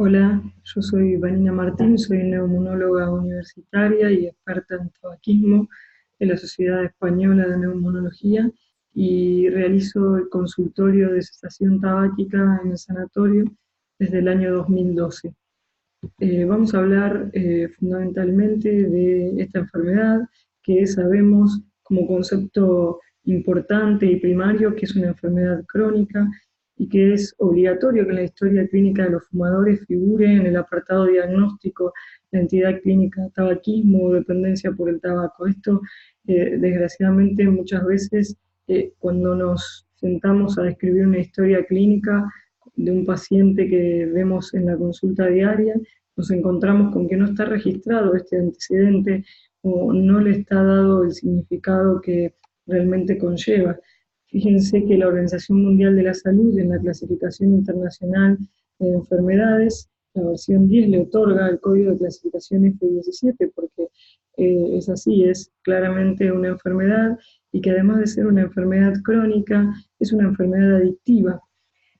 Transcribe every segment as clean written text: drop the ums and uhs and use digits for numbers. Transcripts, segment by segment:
Hola, yo soy Vanina Martín, soy neumonóloga universitaria y experta en tabaquismo de la Sociedad Española de Neumonología y realizo el consultorio de cesación tabáquica en el sanatorio desde el año 2012. Vamos a hablar fundamentalmente de esta enfermedad que sabemos como concepto importante y primario que es una enfermedad crónica y que es obligatorio que en la historia clínica de los fumadores figure en el apartado diagnóstico la entidad clínica tabaquismo o dependencia por el tabaco. Esto, desgraciadamente, muchas veces cuando nos sentamos a describir una historia clínica de un paciente que vemos en la consulta diaria, nos encontramos con que no está registrado este antecedente o no le está dado el significado que realmente conlleva. Fíjense que la Organización Mundial de la Salud, en la clasificación internacional de enfermedades, la versión 10 le otorga el código de clasificación F17 porque es así, es claramente una enfermedad y que además de ser una enfermedad crónica, es una enfermedad adictiva.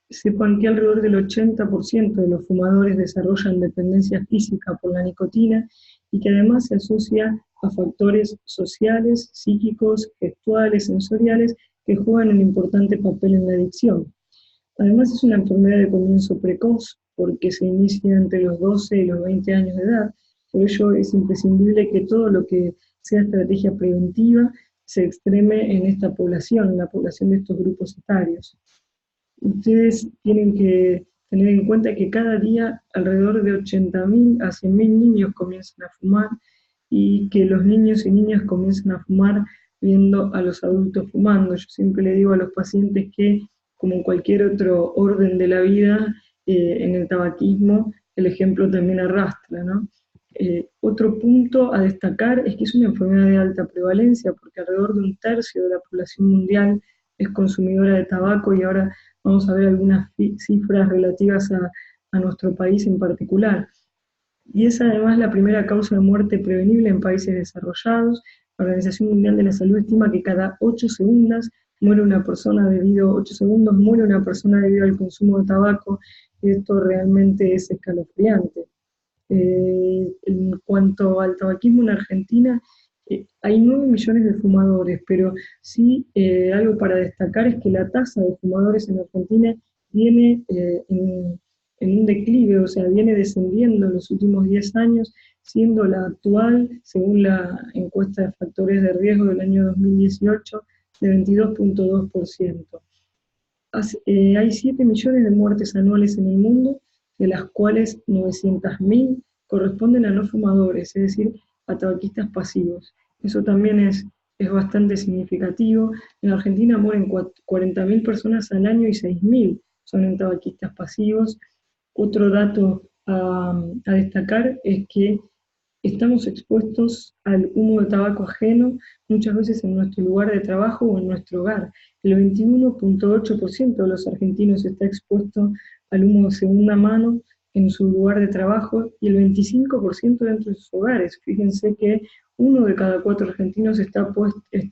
Sepan que alrededor del 80% de los fumadores desarrollan dependencia física por la nicotina y que además se asocia a factores sociales, psíquicos, gestuales, sensoriales que juegan un importante papel en la adicción. Además es una enfermedad de comienzo precoz porque se inicia entre los 12 y los 20 años de edad. Por ello es imprescindible que todo lo que sea estrategia preventiva se extreme en esta población, en la población de estos grupos etarios. Ustedes tienen que tener en cuenta que cada día alrededor de 80.000 a 100.000 niños comienzan a fumar y que los niños y niñas comienzan a fumar viendo a los adultos fumando. Yo siempre le digo a los pacientes que, como en cualquier otro orden de la vida, en el tabaquismo el ejemplo también arrastra, ¿no? Otro punto a destacar es que es una enfermedad de alta prevalencia, porque alrededor de un tercio de la población mundial es consumidora de tabaco y ahora vamos a ver algunas cifras relativas a nuestro país en particular. Y es además la primera causa de muerte prevenible en países desarrollados. La Organización Mundial de la Salud estima que cada 8 segundos muere una persona debido al consumo de tabaco, y esto realmente es escalofriante. En cuanto al tabaquismo en Argentina, hay 9 millones de fumadores, pero sí algo para destacar es que la tasa de fumadores en Argentina viene en un declive, o sea, viene descendiendo en los últimos 10 años, siendo la actual, según la encuesta de factores de riesgo del año 2018, de 22,2%. Hay 7 millones de muertes anuales en el mundo, de las cuales 900.000 corresponden a no fumadores, es decir, a tabaquistas pasivos. Eso también es bastante significativo. En Argentina mueren 40.000 personas al año y 6.000 son en tabaquistas pasivos. Otro dato a destacar es que estamos expuestos al humo de tabaco ajeno muchas veces en nuestro lugar de trabajo o en nuestro hogar. El 21,8% de los argentinos está expuesto al humo de segunda mano en su lugar de trabajo y el 25% dentro de sus hogares. Fíjense que uno de cada 4 argentinos está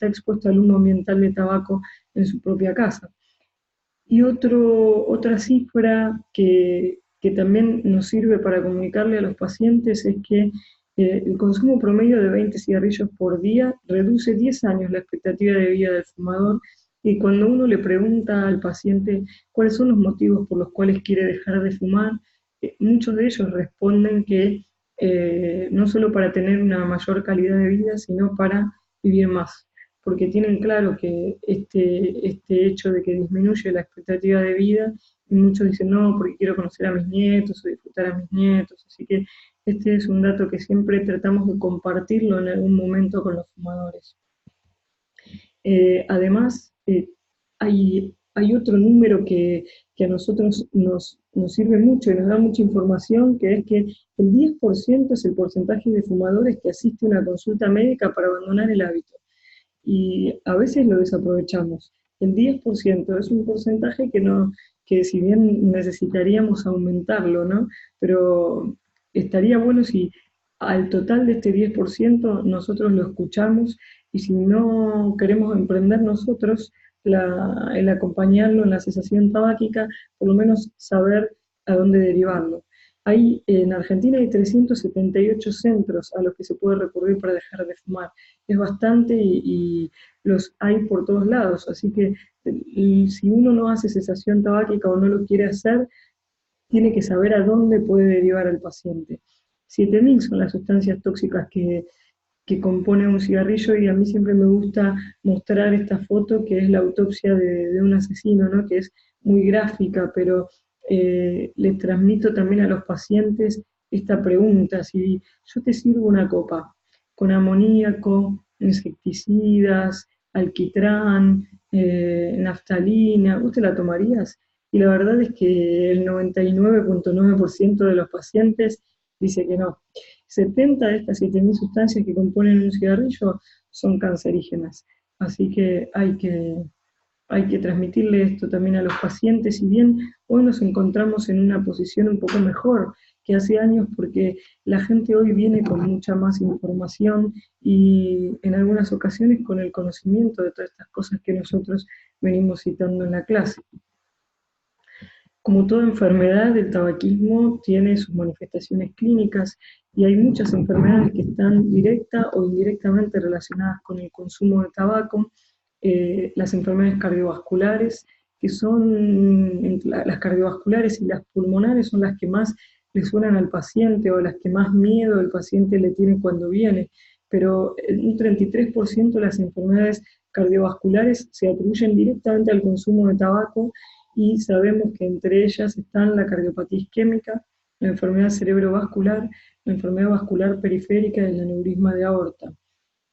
expuesto al humo ambiental de tabaco en su propia casa. Y otra cifra que también nos sirve para comunicarle a los pacientes es que el consumo promedio de 20 cigarrillos por día reduce 10 años la expectativa de vida del fumador, y cuando uno le pregunta al paciente cuáles son los motivos por los cuales quiere dejar de fumar, muchos de ellos responden que no solo para tener una mayor calidad de vida, sino para vivir más, porque tienen claro que este hecho de que disminuye la expectativa de vida, y muchos dicen, no, porque quiero conocer a mis nietos o disfrutar a mis nietos, así que este es un dato que siempre tratamos de compartirlo en algún momento con los fumadores. Además, hay otro número que a nosotros nos sirve mucho y nos da mucha información, que es que el 10% es el porcentaje de fumadores que asiste a una consulta médica para abandonar el hábito. Y a veces lo desaprovechamos. El 10% es un porcentaje que si bien necesitaríamos aumentarlo, ¿no? Pero estaría bueno si al total de este 10% nosotros lo escuchamos, y si no queremos emprender nosotros el acompañarlo en la cesación tabáquica, por lo menos saber a dónde derivarlo. Hay, en Argentina hay 378 centros a los que se puede recurrir para dejar de fumar. Es bastante y los hay por todos lados, así que y si uno no hace cesación tabáquica o no lo quiere hacer, tiene que saber a dónde puede derivar al paciente. 7.000 son las sustancias tóxicas que compone un cigarrillo y a mí siempre me gusta mostrar esta foto que es la autopsia de un asesino, ¿no? Que es muy gráfica, pero les transmito también a los pacientes esta pregunta: si yo te sirvo una copa con amoníaco, insecticidas, alquitrán, naftalina, ¿vos te la tomarías? Y la verdad es que el 99,9% de los pacientes dice que no. 70 de estas 7.000 sustancias que componen un cigarrillo son cancerígenas. Así que hay que transmitirle esto también a los pacientes, si bien hoy nos encontramos en una posición un poco mejor que hace años, porque la gente hoy viene con mucha más información y en algunas ocasiones con el conocimiento de todas estas cosas que nosotros venimos citando en la clase. Como toda enfermedad, el tabaquismo tiene sus manifestaciones clínicas y hay muchas enfermedades que están directa o indirectamente relacionadas con el consumo de tabaco. Las enfermedades cardiovasculares, que son las cardiovasculares y las pulmonares, son las que más le suenan al paciente o las que más miedo el paciente le tiene cuando viene, pero un 33% de las enfermedades cardiovasculares se atribuyen directamente al consumo de tabaco y sabemos que entre ellas están la cardiopatía isquémica, la enfermedad cerebrovascular, la enfermedad vascular periférica y el aneurisma de aorta.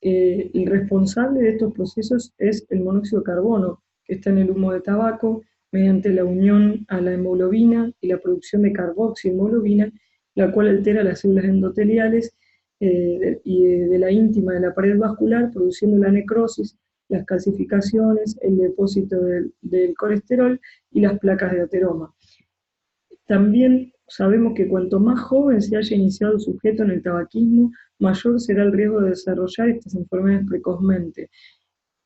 El responsable de estos procesos es el monóxido de carbono, que está en el humo de tabaco, mediante la unión a la hemoglobina y la producción de carboxihemoglobina, la cual altera las células endoteliales y de la íntima de la pared vascular, produciendo la necrosis, las calcificaciones, el depósito del colesterol y las placas de ateroma. También sabemos que cuanto más joven se haya iniciado el sujeto en el tabaquismo, mayor será el riesgo de desarrollar estas enfermedades precozmente.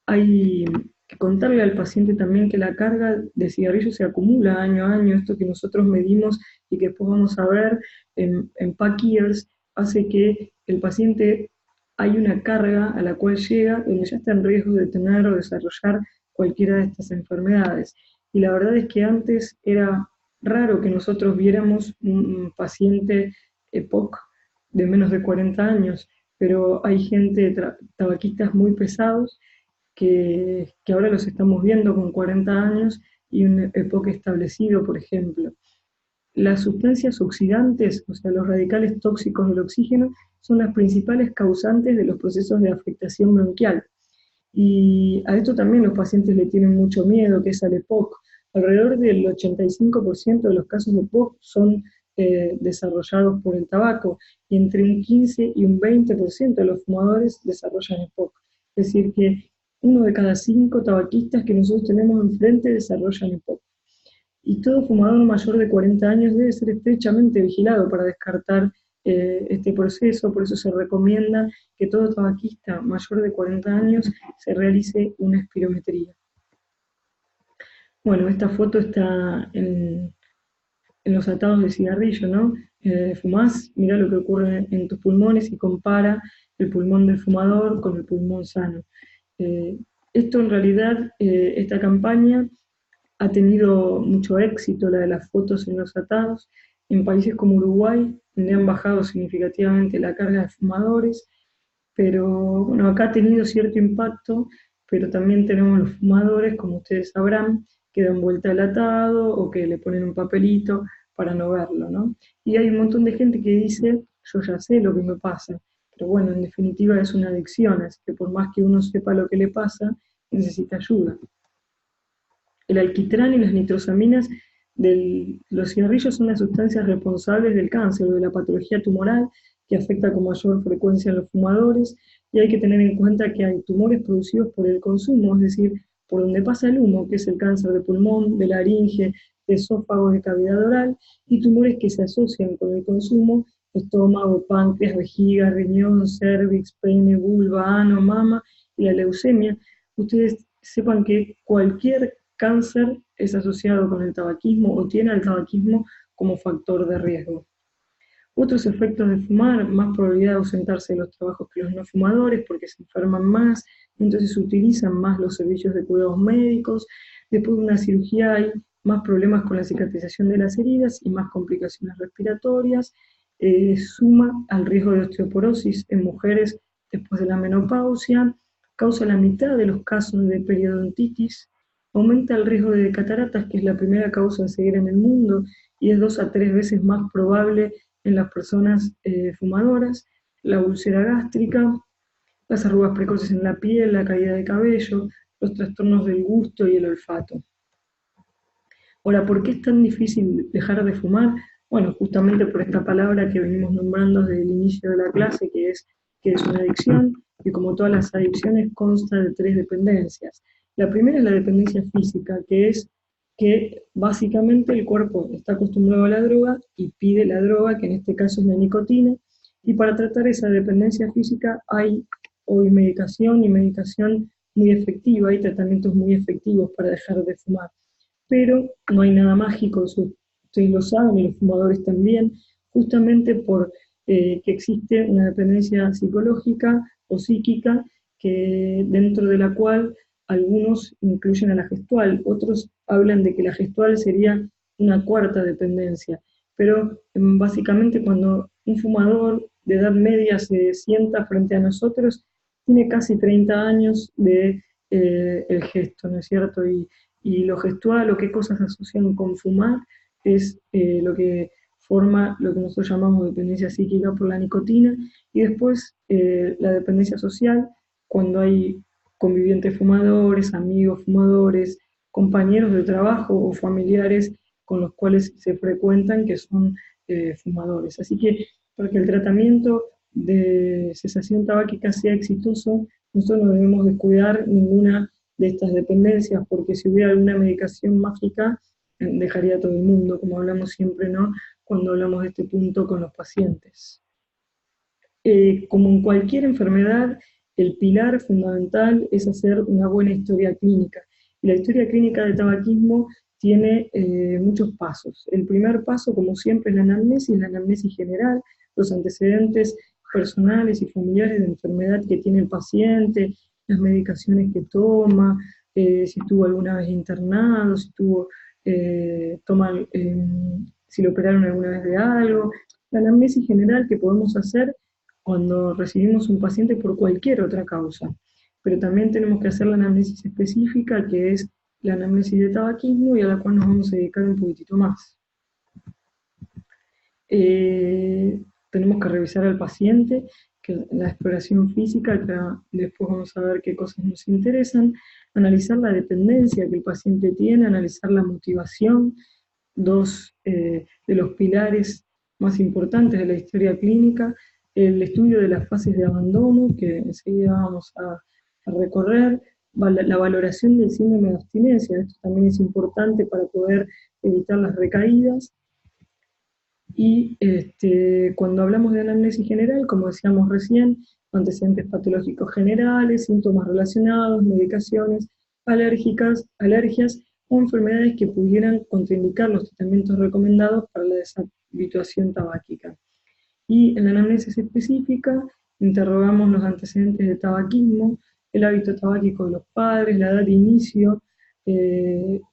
Hay que contarle al paciente también que la carga de cigarrillos se acumula año a año, esto que nosotros medimos y que después vamos a ver en pack years, hace que el paciente hay una carga a la cual llega donde ya está en riesgo de tener o desarrollar cualquiera de estas enfermedades. Y la verdad es que antes era raro que nosotros viéramos un paciente EPOC de menos de 40 años, pero hay gente, tabaquistas muy pesados, que ahora los estamos viendo con 40 años y un EPOC establecido, por ejemplo. Las sustancias oxidantes, o sea, los radicales tóxicos del oxígeno, son las principales causantes de los procesos de afectación bronquial. Y a esto también los pacientes le tienen mucho miedo, que es al EPOC. Alrededor del 85% de los casos de EPOC son desarrollados por el tabaco, y entre un 15 y un 20% de los fumadores desarrollan EPOC. Es decir, que uno de cada 5 tabaquistas que nosotros tenemos enfrente desarrollan EPOC. Y todo fumador mayor de 40 años debe ser estrechamente vigilado para descartar este proceso, por eso se recomienda que todo tabaquista mayor de 40 años se realice una espirometría. Bueno, esta foto está en los atados de cigarrillo, ¿no? Fumás, mirá lo que ocurre en tus pulmones y compara el pulmón del fumador con el pulmón sano. Esto en realidad, esta campaña ha tenido mucho éxito, la de las fotos en los atados, en países como Uruguay, donde han bajado significativamente la carga de fumadores, pero bueno, acá ha tenido cierto impacto, pero también tenemos los fumadores, como ustedes sabrán, que dan vuelta al atado o que le ponen un papelito para no verlo, ¿no? Y hay un montón de gente que dice, yo ya sé lo que me pasa, pero bueno, en definitiva es una adicción, así que por más que uno sepa lo que le pasa, necesita ayuda. El alquitrán y las nitrosaminas de los cigarrillos son las sustancias responsables del cáncer o de la patología tumoral que afecta con mayor frecuencia a los fumadores, y hay que tener en cuenta que hay tumores producidos por el consumo, es decir, por donde pasa el humo, que es el cáncer de pulmón, de laringe, de esófago, de cavidad oral, y tumores que se asocian con el consumo: estómago, páncreas, vejiga, riñón, cervix, pene, vulva, ano, mama y la leucemia. Ustedes sepan que cualquier cáncer es asociado con el tabaquismo o tiene al tabaquismo como factor de riesgo. Otros efectos de fumar: más probabilidad de ausentarse de los trabajos que los no fumadores porque se enferman más, entonces se utilizan más los servicios de cuidados médicos. Después de una cirugía hay más problemas con la cicatrización de las heridas y más complicaciones respiratorias. Suma al riesgo de osteoporosis en mujeres después de la menopausia, causa la mitad de los casos de periodontitis, aumenta el riesgo de cataratas, que es la primera causa de ceguera en el mundo, y es 2 a 3 veces más probable en las personas fumadoras, la úlcera gástrica, las arrugas precoces en la piel, la caída de cabello, los trastornos del gusto y el olfato. Ahora, ¿por qué es tan difícil dejar de fumar? Bueno, justamente por esta palabra que venimos nombrando desde el inicio de la clase, que es una adicción, y como todas las adicciones consta de 3 dependencias. La primera es la dependencia física, que es que básicamente el cuerpo está acostumbrado a la droga y pide la droga, que en este caso es la nicotina, y para tratar esa dependencia física hay hoy medicación y medicación muy efectiva, hay tratamientos muy efectivos para dejar de fumar, pero no hay nada mágico, eso ustedes lo saben y los fumadores también, justamente por que existe una dependencia psicológica o psíquica que, dentro de la cual algunos incluyen a la gestual, otros hablan de que la gestual sería una cuarta dependencia, pero básicamente cuando un fumador de edad media se sienta frente a nosotros, tiene casi 30 años de el gesto, ¿no es cierto? Y lo gestual o qué cosas asocian con fumar es lo que forma lo que nosotros llamamos dependencia psíquica por la nicotina, y después la dependencia social, cuando hay convivientes fumadores, amigos fumadores, compañeros de trabajo o familiares con los cuales se frecuentan que son fumadores. Así que para que el tratamiento de cesación tabáquica sea exitoso, nosotros no debemos descuidar ninguna de estas dependencias, porque si hubiera alguna medicación mágica, dejaría a todo el mundo, como hablamos siempre, ¿no?, cuando hablamos de este punto con los pacientes. Como en cualquier enfermedad, el pilar fundamental es hacer una buena historia clínica. Y la historia clínica de tabaquismo tiene muchos pasos. El primer paso, como siempre, es la anamnesis general, los antecedentes personales y familiares de enfermedad que tiene el paciente, las medicaciones que toma, si estuvo alguna vez internado, si tuvo, si lo operaron alguna vez de algo. La anamnesis general que podemos hacer cuando recibimos un paciente por cualquier otra causa. Pero también tenemos que hacer la anamnesis específica, que es la anamnesis de tabaquismo, y a la cual nos vamos a dedicar un poquitito más. Tenemos que revisar al paciente, que la exploración física, que después vamos a ver qué cosas nos interesan, analizar la dependencia que el paciente tiene, analizar la motivación, dos de los pilares más importantes de la historia clínica, el estudio de las fases de abandono, que enseguida vamos a recorrer, la valoración del síndrome de abstinencia, esto también es importante para poder evitar las recaídas. Y cuando hablamos de anamnesis general, como decíamos recién, antecedentes patológicos generales, síntomas relacionados, medicaciones alergias o enfermedades que pudieran contraindicar los tratamientos recomendados para la deshabituación tabáquica. Y en la anamnesis específica interrogamos los antecedentes de tabaquismo, el hábito tabáquico de los padres, la edad de inicio,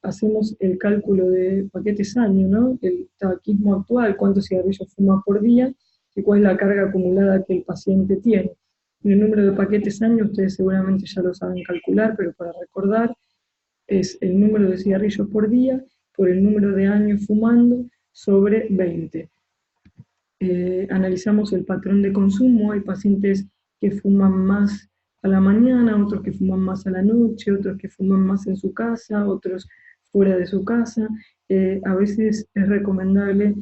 hacemos el cálculo de paquetes año, ¿no?, el tabaquismo actual, cuántos cigarrillos fuma por día y cuál es la carga acumulada que el paciente tiene. Y el número de paquetes año ustedes seguramente ya lo saben calcular, pero para recordar, es el número de cigarrillos por día por el número de años fumando sobre 20. Analizamos el patrón de consumo, hay pacientes que fuman más a la mañana, otros que fuman más a la noche, otros que fuman más en su casa, otros fuera de su casa. A veces es recomendable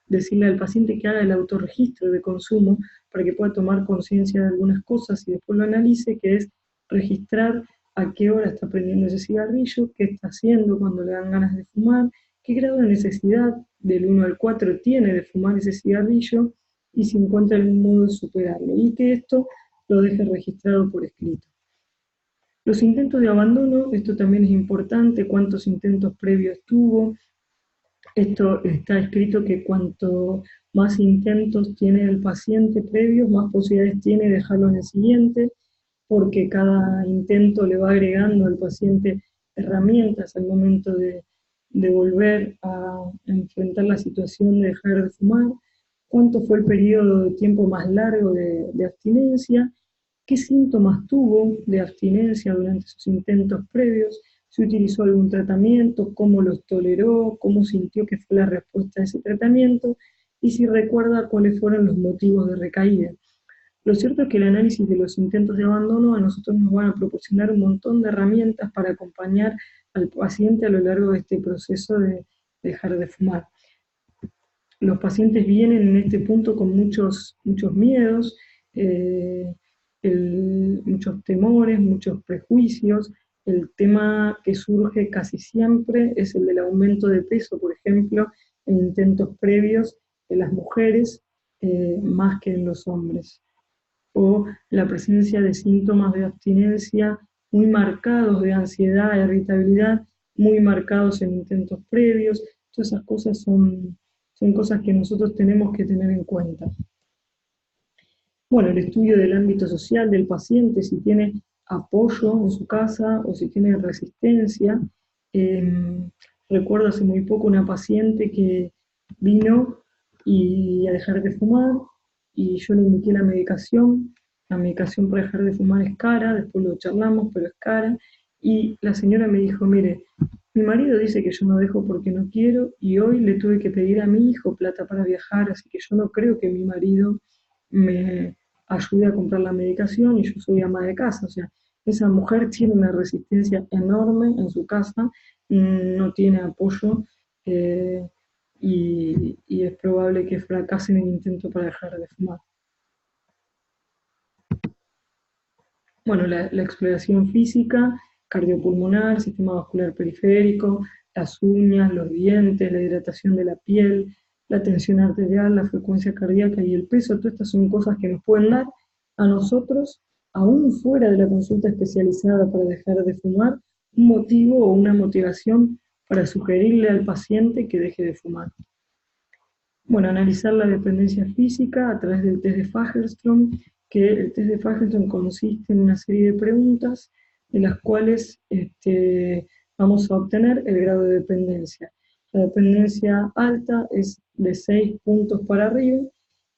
decirle al paciente que haga el autorregistro de consumo para que pueda tomar conciencia de algunas cosas y después lo analice, que es registrar a qué hora está prendiendo ese cigarrillo, qué está haciendo cuando le dan ganas de fumar, qué grado de necesidad del 1 al 4 tiene de fumar ese cigarrillo y si encuentra algún modo de superarlo, y que esto lo deje registrado por escrito. Los intentos de abandono, esto también es importante, cuántos intentos previos tuvo, Esto está escrito que cuanto más intentos tiene el paciente previos, más posibilidades tiene de dejarlo en el siguiente, porque cada intento le va agregando al paciente herramientas al momento de volver a enfrentar la situación de dejar de fumar, cuánto fue el periodo de tiempo más largo de abstinencia, qué síntomas tuvo de abstinencia durante sus intentos previos, si utilizó algún tratamiento, cómo los toleró, cómo sintió que fue la respuesta a ese tratamiento y si recuerda cuáles fueron los motivos de recaída. Lo cierto es que el análisis de los intentos de abandono a nosotros nos van a proporcionar un montón de herramientas para acompañar al paciente a lo largo de este proceso de dejar de fumar. Los pacientes vienen en este punto con muchos miedos, muchos temores, muchos prejuicios. El tema que surge casi siempre es el del aumento de peso, por ejemplo, en intentos previos de las mujeres, más que en los hombres. O la presencia de síntomas de abstinencia muy marcados, de ansiedad, irritabilidad, muy marcados en intentos previos. Todas esas cosas son cosas que nosotros tenemos que tener en cuenta. Bueno, el estudio del ámbito social del paciente, si tiene apoyo en su casa o si tiene resistencia. Recuerdo hace muy poco una paciente que vino a dejar de fumar y yo le indiqué la medicación. La medicación para dejar de fumar es cara, después lo charlamos, pero es cara. Y la señora me dijo, mire, mi marido dice que yo no dejo porque no quiero y hoy le tuve que pedir a mi hijo plata para viajar, así que yo no creo que mi marido me ayude a comprar la medicación y yo soy ama de casa. O sea, esa mujer tiene una resistencia enorme en su casa, no tiene apoyo y es probable que fracase en el intento para dejar de fumar. Bueno, la exploración física, cardiopulmonar, sistema vascular periférico, las uñas, los dientes, la hidratación de la piel, la tensión arterial, la frecuencia cardíaca y el peso, todas estas son cosas que nos pueden dar a nosotros, aún fuera de la consulta especializada para dejar de fumar, un motivo o una motivación para sugerirle al paciente que deje de fumar. Bueno, analizar la dependencia física a través del test de Fagerström, que el test de Fagerström consiste en una serie de preguntas de las cuales vamos a obtener el grado de dependencia. La dependencia alta es de 6 puntos para arriba,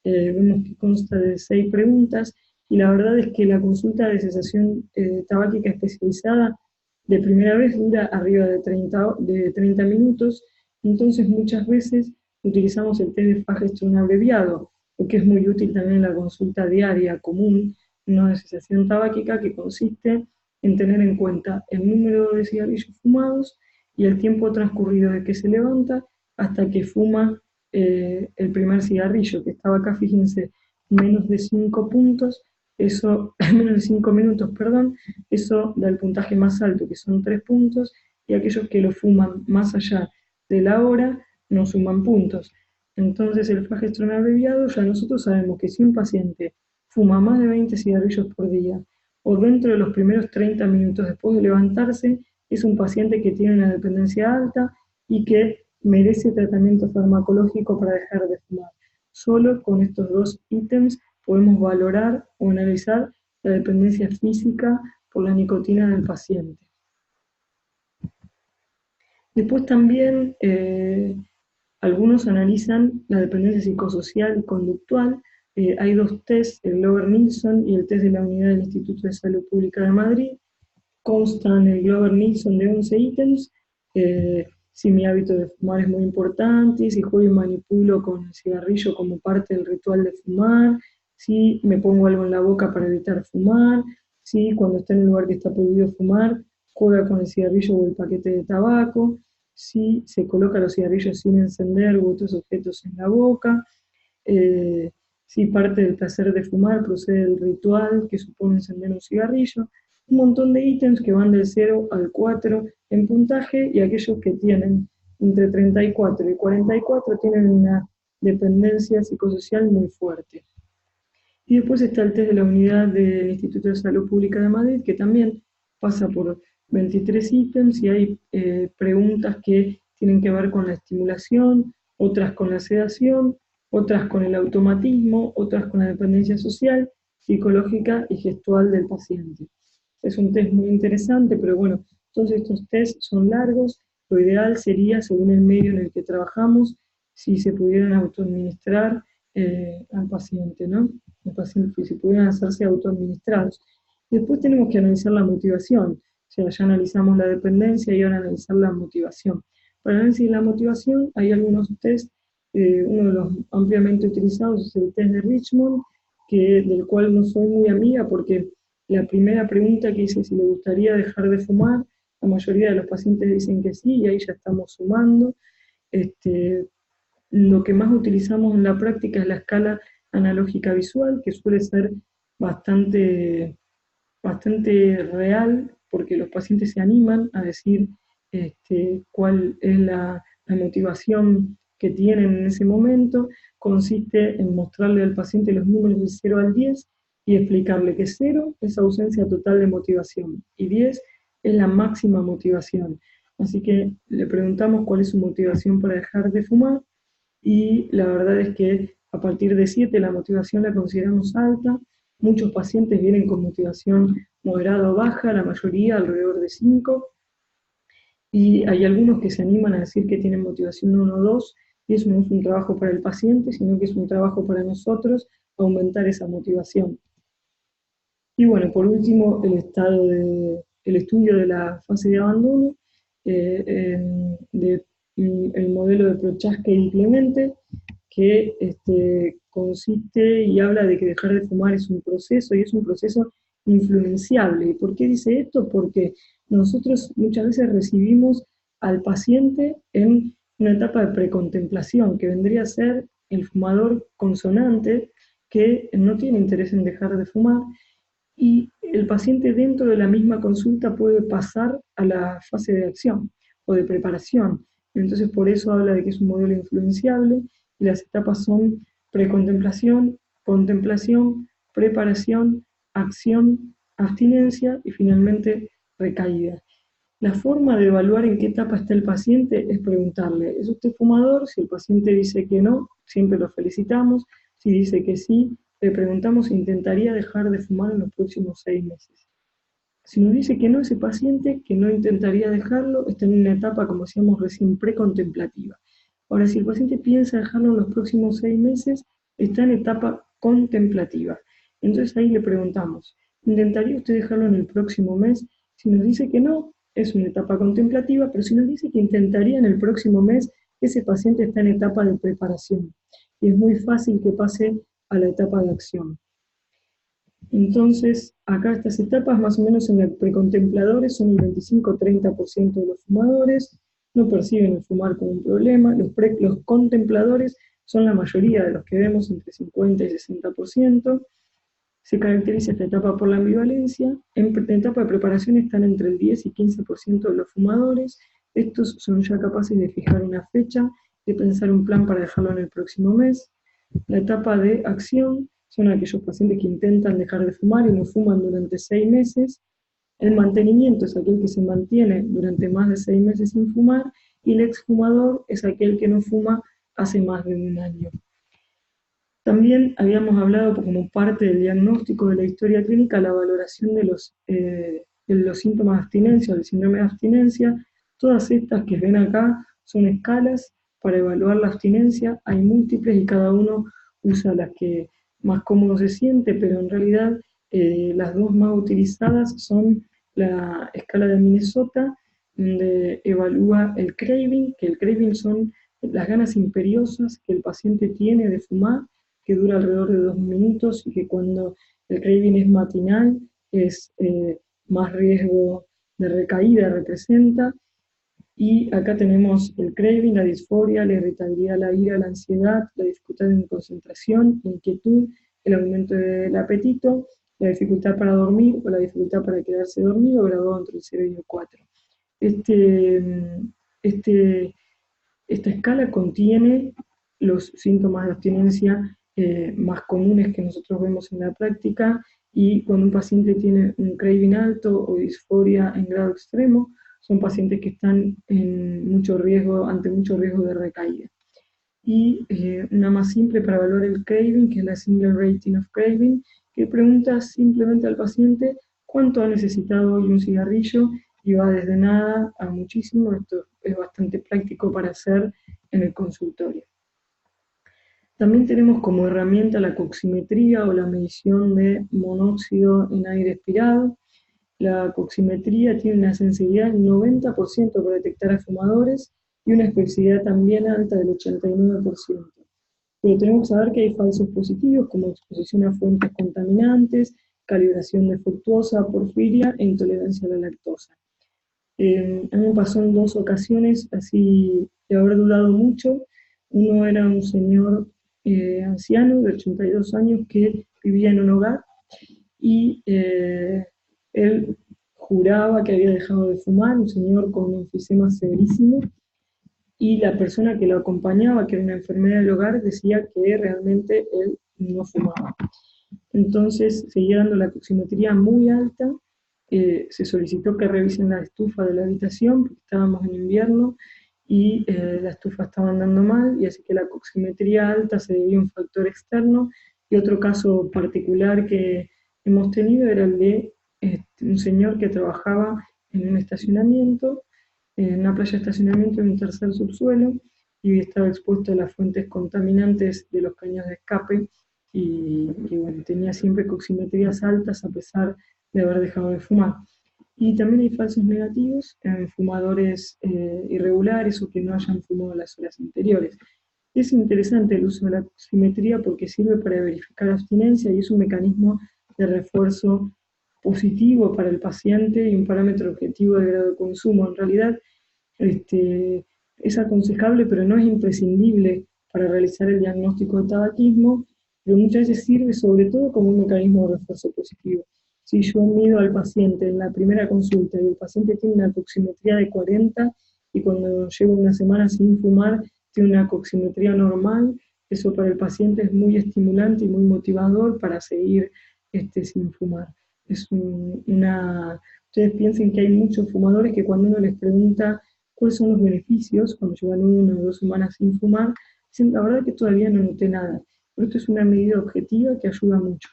vemos que consta de 6 preguntas, y la verdad es que la consulta de cesación tabáquica especializada de primera vez dura arriba de 30 minutos, entonces muchas veces utilizamos el test de Fagerström abreviado, lo que es muy útil también en la consulta diaria común, no de cesación tabáquica, que consiste en tener en cuenta el número de cigarrillos fumados y el tiempo transcurrido de que se levanta hasta que fuma el primer cigarrillo, que estaba acá, fíjense, menos de 5 puntos, eso, menos de 5 minutos, perdón, eso da el puntaje más alto, que son 3 puntos, y aquellos que lo fuman más allá de la hora no suman puntos. Entonces el Fagerström abreviado, ya nosotros sabemos que si un paciente fuma más de 20 cigarrillos por día o dentro de los primeros 30 minutos después de levantarse, es un paciente que tiene una dependencia alta y que merece tratamiento farmacológico para dejar de fumar. Solo con estos dos ítems podemos valorar o analizar la dependencia física por la nicotina del paciente. Después también algunos analizan la dependencia psicosocial y conductual. Hay 2 tests, el Glover-Nilsson y el test de la unidad del Instituto de Salud Pública de Madrid. Constan el Glover-Nilsson de 11 ítems. Si mi hábito de fumar es muy importante, si juego y manipulo con el cigarrillo como parte del ritual de fumar, si me pongo algo en la boca para evitar fumar, si cuando está en un lugar que está prohibido fumar, juega con el cigarrillo o el paquete de tabaco, si se coloca los cigarrillos sin encender u otros objetos en la boca, si parte del placer de fumar procede del ritual que supone encender un cigarrillo, un montón de ítems que van del 0 al 4 en puntaje, y aquellos que tienen entre 34 y 44 tienen una dependencia psicosocial muy fuerte. Y después está el test de la unidad del Instituto de Salud Pública de Madrid, que también pasa por 23 ítems y hay preguntas que tienen que ver con la estimulación, otras con la sedación, otras con el automatismo, otras con la dependencia social, psicológica y gestual del paciente. Es un test muy interesante, pero bueno, todos estos tests son largos. Lo ideal sería, según el medio en el que trabajamos, si se pudieran autoadministrar al paciente, ¿no? El paciente, si pudieran hacerse autoadministrados. Después tenemos que analizar la motivación, o sea, ya analizamos la dependencia y ahora analizar la motivación. Para análisis la motivación hay algunos test, uno de los ampliamente utilizados es el test de Richmond, del cual no soy muy amiga porque la primera pregunta que hice si le gustaría dejar de fumar, la mayoría de los pacientes dicen que sí, y ahí ya estamos sumando. Lo que más utilizamos en la práctica es la escala analógica visual, que suele ser bastante, bastante real, porque los pacientes se animan a decir cuál es la motivación que tienen en ese momento. Consiste en mostrarle al paciente los números de 0 al 10 y explicarle que 0 es ausencia total de motivación y 10 es la máxima motivación. Así que le preguntamos cuál es su motivación para dejar de fumar, y la verdad es que a partir de 7 la motivación la consideramos alta. Muchos pacientes vienen con motivación moderada o baja, la mayoría alrededor de 5, y hay algunos que se animan a decir que tienen motivación 1 o 2, y eso no es un trabajo para el paciente, sino que es un trabajo para nosotros, aumentar esa motivación. Y bueno, por último, el estudio de la fase de abandono, el modelo de Prochaska y Clemente, que consiste y habla de que dejar de fumar es un proceso, y es un proceso influenciable. ¿Y por qué dice esto? Porque nosotros muchas veces recibimos al paciente en una etapa de precontemplación, que vendría a ser el fumador consonante, que no tiene interés en dejar de fumar, y el paciente dentro de la misma consulta puede pasar a la fase de acción o de preparación. Entonces por eso habla de que es un modelo influenciable, y las etapas son precontemplación, contemplación, preparación, acción, abstinencia y finalmente recaída. La forma de evaluar en qué etapa está el paciente es preguntarle, ¿es usted fumador? Si el paciente dice que no, siempre lo felicitamos. Si dice que sí, le preguntamos si intentaría dejar de fumar en los próximos 6 meses. Si nos dice que no, ese paciente que no intentaría dejarlo está en una etapa, como decíamos recién, precontemplativa. Ahora, si el paciente piensa dejarlo en los próximos 6 meses, está en etapa contemplativa. Entonces ahí le preguntamos, ¿intentaría usted dejarlo en el próximo mes? Si nos dice que no, es una etapa contemplativa, pero si nos dice que intentaría en el próximo mes, ese paciente está en etapa de preparación. Y es muy fácil que pase a la etapa de acción. Entonces, acá estas etapas, más o menos en el precontempladores, son el 25-30% de los fumadores, no perciben el fumar como un problema. Los contempladores son la mayoría de los que vemos, entre 50 y 60%. Se caracteriza esta etapa por la ambivalencia. En etapa de preparación están entre el 10 y 15% de los fumadores. Estos son ya capaces de fijar una fecha, de pensar un plan para dejarlo en el próximo mes. La etapa de acción son aquellos pacientes que intentan dejar de fumar y no fuman durante 6 meses. El mantenimiento es aquel que se mantiene durante más de 6 meses sin fumar, y el exfumador es aquel que no fuma hace más de 1 año. También habíamos hablado como parte del diagnóstico de la historia clínica, la valoración de los síntomas de abstinencia, del síndrome de abstinencia. Todas estas que ven acá son escalas para evaluar la abstinencia. Hay múltiples y cada uno usa las que más cómodo se siente, pero en realidad las dos más utilizadas son la escala de Minnesota, donde evalúa el craving, que el craving son las ganas imperiosas que el paciente tiene de fumar, que dura alrededor de 2 minutos, y que cuando el craving es matinal es más riesgo de recaída representa. Y acá tenemos el craving, la disforia, la irritabilidad, la ira, la ansiedad, la dificultad en concentración, la inquietud, el aumento del apetito, la dificultad para dormir o la dificultad para quedarse dormido, graduado entre el 0 y el 4. Esta escala contiene los síntomas de abstinencia más comunes que nosotros vemos en la práctica, y cuando un paciente tiene un craving alto o disforia en grado extremo, son pacientes que están en mucho riesgo, ante mucho riesgo de recaída. Y una más simple para evaluar el craving, que es la Single Rating of Craving, que pregunta simplemente al paciente cuánto ha necesitado hoy un cigarrillo, y va desde nada a muchísimo. Esto es bastante práctico para hacer en el consultorio. También tenemos como herramienta la coximetría o la medición de monóxido en aire expirado. La coximetría tiene una sensibilidad del 90% para detectar a fumadores y una especificidad también alta del 89%. Pero tenemos que saber que hay falsos positivos como exposición a fuentes contaminantes, calibración defectuosa, porfiria e intolerancia a la lactosa. A mí me pasó en 2 ocasiones, así de haber durado mucho. Uno era un señor anciano de 82 años que vivía en un hogar y él juraba que había dejado de fumar, un señor con un enfisema severísimo, y la persona que lo acompañaba, que era una enfermera del hogar, decía que realmente él no fumaba. Entonces seguía dando la coximetría muy alta. Se solicitó que revisen la estufa de la habitación, porque estábamos en invierno, y la estufa estaba andando mal, y así que la coximetría alta se debió a un factor externo. Y otro caso particular que hemos tenido era el de un señor que trabajaba en un estacionamiento, en una playa de estacionamiento en un tercer subsuelo, y estaba expuesto a las fuentes contaminantes de los caños de escape, y bueno, tenía siempre coximetrías altas a pesar de haber dejado de fumar. Y también hay falsos negativos en fumadores irregulares o que no hayan fumado las horas anteriores. Es interesante el uso de la coximetría porque sirve para verificar abstinencia y es un mecanismo de refuerzo positivo para el paciente y un parámetro objetivo de grado de consumo. En realidad, es aconsejable, pero no es imprescindible para realizar el diagnóstico de tabaquismo, pero muchas veces sirve sobre todo como un mecanismo de refuerzo positivo. Si yo mido al paciente en la primera consulta y el paciente tiene una coximetría de 40 y cuando llevo una semana sin fumar tiene una coximetría normal, eso para el paciente es muy estimulante y muy motivador para seguir sin fumar. Ustedes piensen que hay muchos fumadores que cuando uno les pregunta cuáles son los beneficios, cuando llevan 1 o 2 semanas sin fumar, dicen, la verdad que todavía no noté nada. Pero esto es una medida objetiva que ayuda mucho.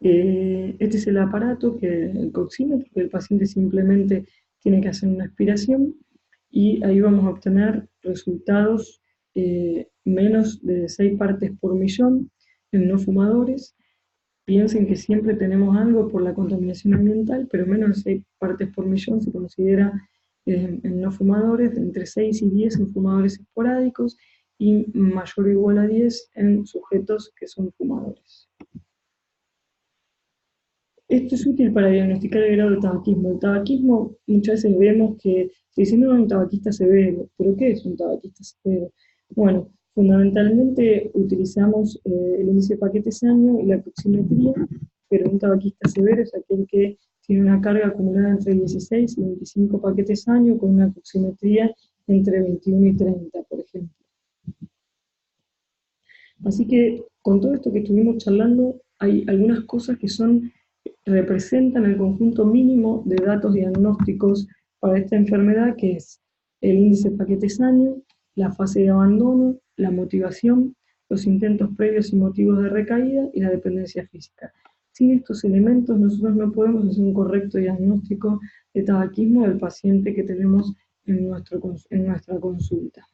Este es el aparato, el coxímetro, que el paciente simplemente tiene que hacer una aspiración y ahí vamos a obtener resultados menos de 6 partes por millón en no fumadores. Piensen que siempre tenemos algo por la contaminación ambiental, pero menos de 6 partes por millón se considera en no fumadores, entre 6 y 10 en fumadores esporádicos y mayor o igual a 10 en sujetos que son fumadores. Esto es útil para diagnosticar el grado de tabaquismo. El tabaquismo, muchas veces vemos que se dice, no, un tabaquista severo. ¿Pero qué es un tabaquista severo? Bueno, fundamentalmente utilizamos el índice de paquetes año y la coximetría, pero un tabaquista severo es aquel que tiene una carga acumulada entre 16 y 25 paquetes año con una coximetría entre 21 y 30, por ejemplo. Así que con todo esto que estuvimos charlando, hay algunas cosas que representan el conjunto mínimo de datos diagnósticos para esta enfermedad, que es el índice de paquetes año, la fase de abandono, la motivación, los intentos previos y motivos de recaída y la dependencia física. Sin estos elementos nosotros no podemos hacer un correcto diagnóstico de tabaquismo del paciente que tenemos en nuestra consulta.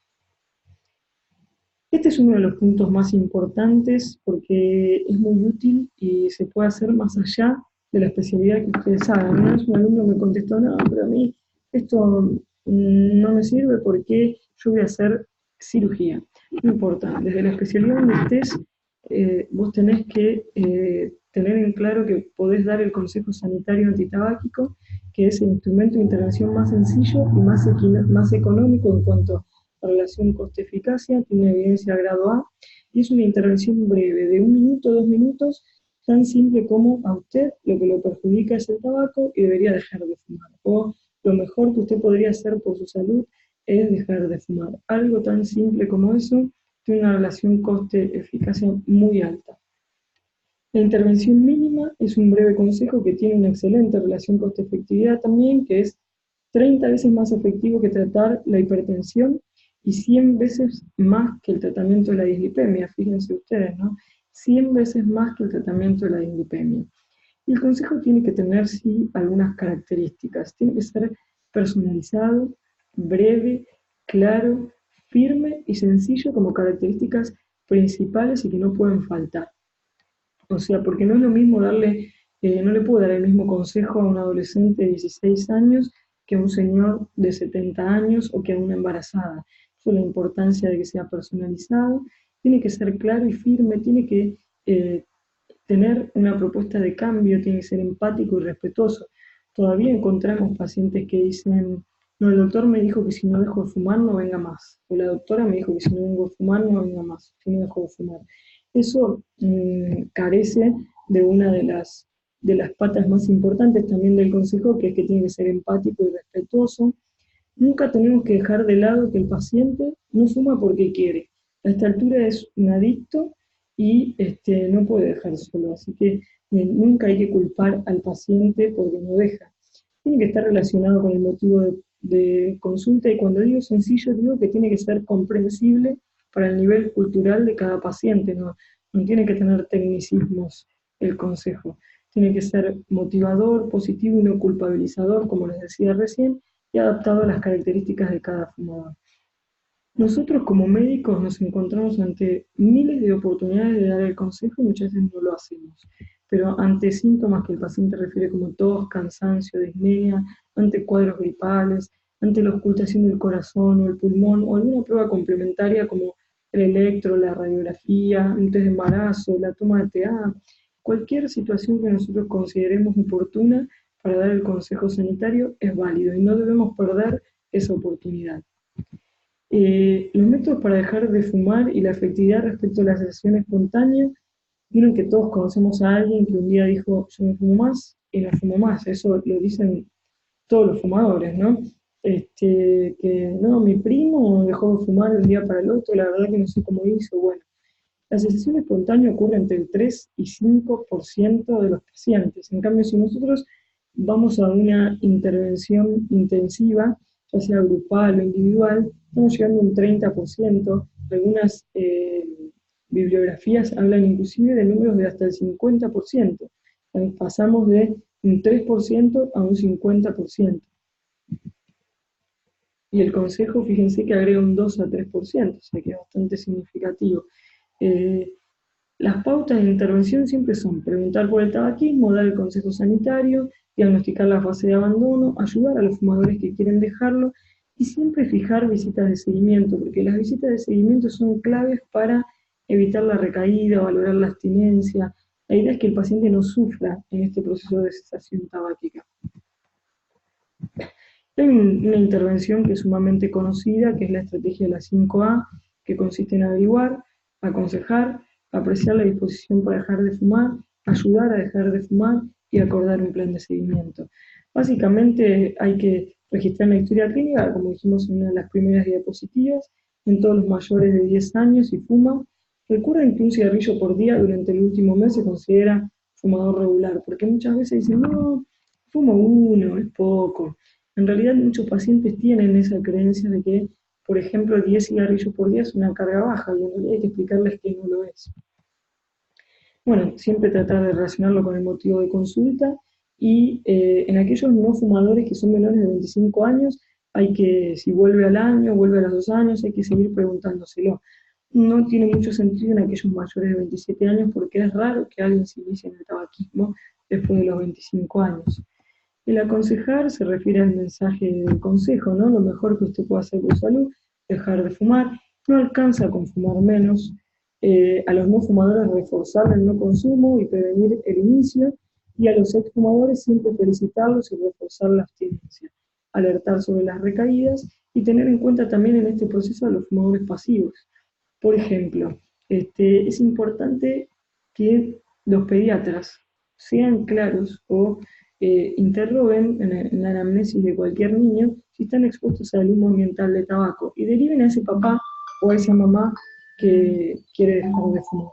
Este es uno de los puntos más importantes porque es muy útil y se puede hacer más allá de la especialidad que ustedes hagan. Una vez un alumno me contestó, no, pero a mí esto no me sirve porque yo voy a hacer cirugía. No importa, desde la especialidad donde estés, vos tenés que tener en claro que podés dar el consejo sanitario antitabáquico, que es el instrumento de intervención más sencillo y más económico en cuanto a relación coste-eficacia, tiene evidencia grado A, y es una intervención breve, de 1 minuto, 2 minutos, tan simple como a usted lo que lo perjudica es el tabaco y debería dejar de fumar. O lo mejor que usted podría hacer por su salud es dejar de fumar. Algo tan simple como eso tiene una relación coste-eficacia muy alta. La intervención mínima es un breve consejo que tiene una excelente relación coste-efectividad también, que es 30 veces más efectivo que tratar la hipertensión y 100 veces más que el tratamiento de la dislipemia, fíjense ustedes, ¿no? 100 veces más que el tratamiento de la dislipemia. Y el consejo tiene que tener, sí, algunas características. Tiene que ser personalizado, breve, claro, firme y sencillo como características principales y que no pueden faltar. O sea, porque no es lo mismo darle, no le puedo dar el mismo consejo a un adolescente de 16 años que a un señor de 70 años o que a una embarazada. Eso es la importancia de que sea personalizado, tiene que ser claro y firme, tiene que tener una propuesta de cambio, tiene que ser empático y respetuoso. Todavía encontramos pacientes que dicen, no, el doctor me dijo que si no dejo de fumar no venga más, o la doctora me dijo que si no vengo a fumar no venga más, si no dejo de fumar. Eso carece de una de las patas más importantes también del consejo, que es que tiene que ser empático y respetuoso. Nunca tenemos que dejar de lado que el paciente no fuma porque quiere. A esta altura es un adicto y no puede dejar solo, así que nunca hay que culpar al paciente porque no deja. Tiene que estar relacionado con el motivo de consulta, y cuando digo sencillo digo que tiene que ser comprensible para el nivel cultural de cada paciente, no tiene que tener tecnicismos el consejo. Tiene que ser motivador, positivo y no culpabilizador, como les decía recién, y adaptado a las características de cada fumador. Nosotros como médicos nos encontramos ante miles de oportunidades de dar el consejo y muchas veces no lo hacemos. Pero ante síntomas que el paciente refiere como tos, cansancio, disnea, ante cuadros gripales, ante la ocultación del corazón o el pulmón o alguna prueba complementaria como el electro, la radiografía, un test de embarazo, la toma de TA, cualquier situación que nosotros consideremos oportuna para dar el consejo sanitario es válido y no debemos perder esa oportunidad. Los métodos para dejar de fumar y la efectividad respecto a la cessación espontánea, vieron que todos conocemos a alguien que un día dijo, yo no fumo más y no fumo más. Eso lo dicen todos los fumadores, ¿no? Que no, mi primo dejó de fumar de un día para el otro, la verdad que no sé cómo hizo. Bueno, la cesación espontánea ocurre entre el 3 y 5% de los pacientes. En cambio, si nosotros vamos a una intervención intensiva, ya sea grupal o individual, estamos llegando a un 30%. Algunas bibliografías hablan inclusive de números de hasta el 50%. Pasamos de un 3% a un 50%. Y el consejo, fíjense que agrega un 2 a 3%, o sea que es bastante significativo. Eh, Las pautas de intervención siempre son preguntar por el tabaquismo, dar el consejo sanitario, diagnosticar la fase de abandono, ayudar a los fumadores que quieren dejarlo y siempre fijar visitas de seguimiento, porque las visitas de seguimiento son claves para evitar la recaída, valorar la abstinencia. La idea es que el paciente no sufra en este proceso de cesación tabáquica. Hay una intervención que es sumamente conocida, que es la estrategia de la 5A, que consiste en averiguar, aconsejar, apreciar la disposición para dejar de fumar, ayudar a dejar de fumar y acordar un plan de seguimiento. Básicamente hay que registrar una historia clínica, como dijimos en una de las primeras diapositivas, en todos los mayores de 10 años y fuma. Recuerden que un cigarrillo por día durante el último mes se considera fumador regular, porque muchas veces dicen, no, fumo uno, es poco. En realidad muchos pacientes tienen esa creencia de que, por ejemplo, 10 cigarrillos por día es una carga baja, y en realidad hay que explicarles que no lo es. Bueno, siempre tratar de relacionarlo con el motivo de consulta, y en aquellos no fumadores que son menores de 25 años, hay que, si vuelve al año, vuelve a los 2 años, hay que seguir preguntándoselo. No tiene mucho sentido en aquellos mayores de 27 años porque es raro que alguien se inicie en el tabaquismo después de los 25 años. El aconsejar se refiere al mensaje del consejo, ¿no? Lo mejor que usted puede hacer por salud, dejar de fumar, no alcanza con fumar menos. A los no fumadores reforzar el no consumo y prevenir el inicio, y a los exfumadores siempre felicitarlos y reforzar la abstinencia, alertar sobre las recaídas y tener en cuenta también en este proceso a los fumadores pasivos. Por ejemplo, es importante que los pediatras sean claros o interroguen en la anamnesis de cualquier niño si están expuestos al humo ambiental de tabaco y deriven a ese papá o a esa mamá que quiere dejar de fumar.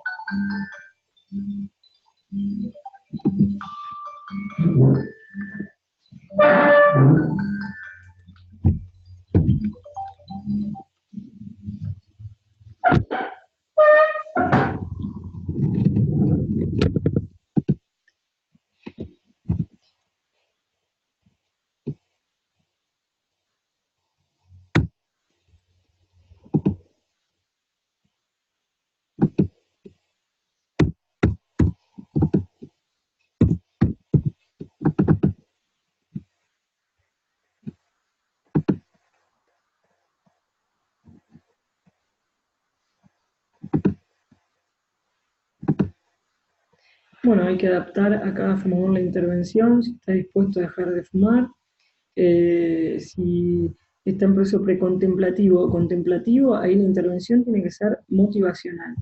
Bueno, hay que adaptar a cada fumador la intervención, si está dispuesto a dejar de fumar, si está en proceso precontemplativo o contemplativo, ahí la intervención tiene que ser motivacional.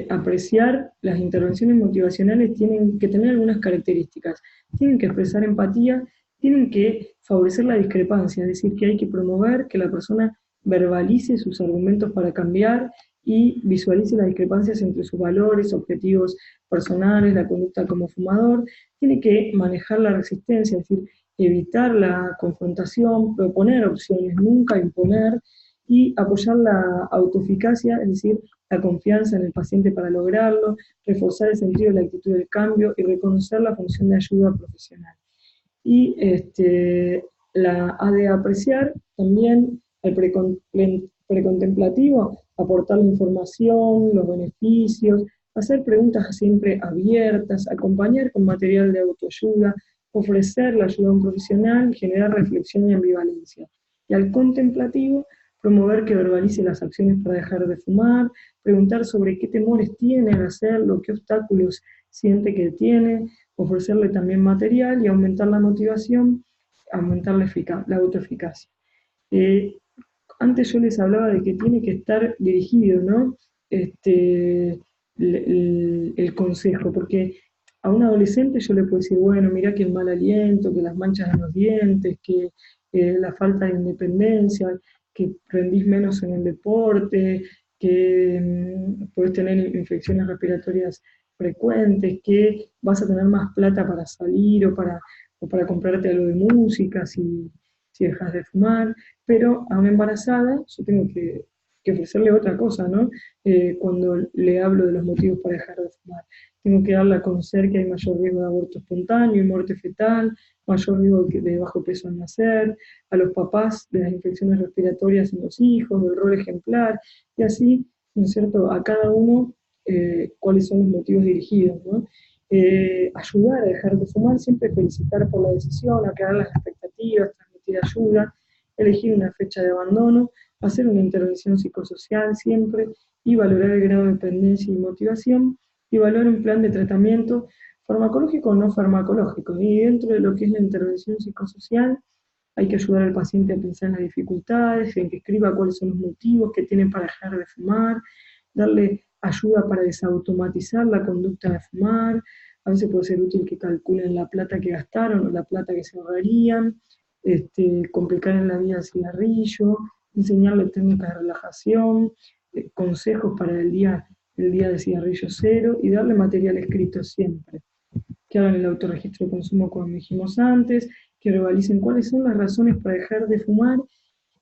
Apreciar las intervenciones motivacionales tienen que tener algunas características. Tienen que expresar empatía, tienen que favorecer la discrepancia, es decir, que hay que promover que la persona verbalice sus argumentos para cambiar y visualice las discrepancias entre sus valores, objetivos personales, la conducta como fumador. Tiene que manejar la resistencia, es decir, evitar la confrontación, proponer opciones, nunca imponer, y apoyar la autoeficacia, es decir, la confianza en el paciente para lograrlo, reforzar el sentido de la actitud del cambio y reconocer la función de ayuda profesional. Y la ha de apreciar también el precontemplativo, aportar la información, los beneficios, hacer preguntas siempre abiertas, acompañar con material de autoayuda, ofrecer la ayuda a un profesional, generar reflexión y ambivalencia. Y al contemplativo, promover que verbalice las acciones para dejar de fumar, preguntar sobre qué temores tiene al hacerlo, qué obstáculos siente que tiene, ofrecerle también material y aumentar la motivación, aumentar la autoeficacia. Eh, Antes yo les hablaba de que tiene que estar dirigido, ¿no? El consejo, porque a un adolescente yo le puedo decir, bueno, mira que el mal aliento, que las manchas en los dientes, que la falta de independencia, que rendís menos en el deporte, que puedes tener infecciones respiratorias frecuentes, que vas a tener más plata para salir o para comprarte algo de música si dejas de fumar, pero a una embarazada yo tengo que ofrecerle otra cosa, ¿no? Cuando le hablo de los motivos para dejar de fumar. Tengo que darle a conocer que hay mayor riesgo de aborto espontáneo y muerte fetal, mayor riesgo de bajo peso al nacer, a los papás de las infecciones respiratorias en los hijos, del rol ejemplar, y así, ¿no es cierto?, a cada uno cuáles son los motivos dirigidos, ¿no? Ayudar a dejar de fumar, siempre felicitar por la decisión, aclarar las expectativas, transmitir ayuda, elegir una fecha de abandono, hacer una intervención psicosocial siempre y valorar el grado de dependencia y motivación y valorar un plan de tratamiento farmacológico o no farmacológico. Y dentro de lo que es la intervención psicosocial, hay que ayudar al paciente a pensar en las dificultades, en que escriba cuáles son los motivos que tienen para dejar de fumar, darle ayuda para desautomatizar la conducta de fumar. A veces puede ser útil que calculen la plata que gastaron o la plata que se ahorrarían, complicar en la vida el cigarrillo, enseñarle técnicas de relajación, consejos para el día de cigarrillo cero y darle material escrito siempre. Que hagan el autorregistro de consumo como dijimos antes, que revalicen cuáles son las razones para dejar de fumar,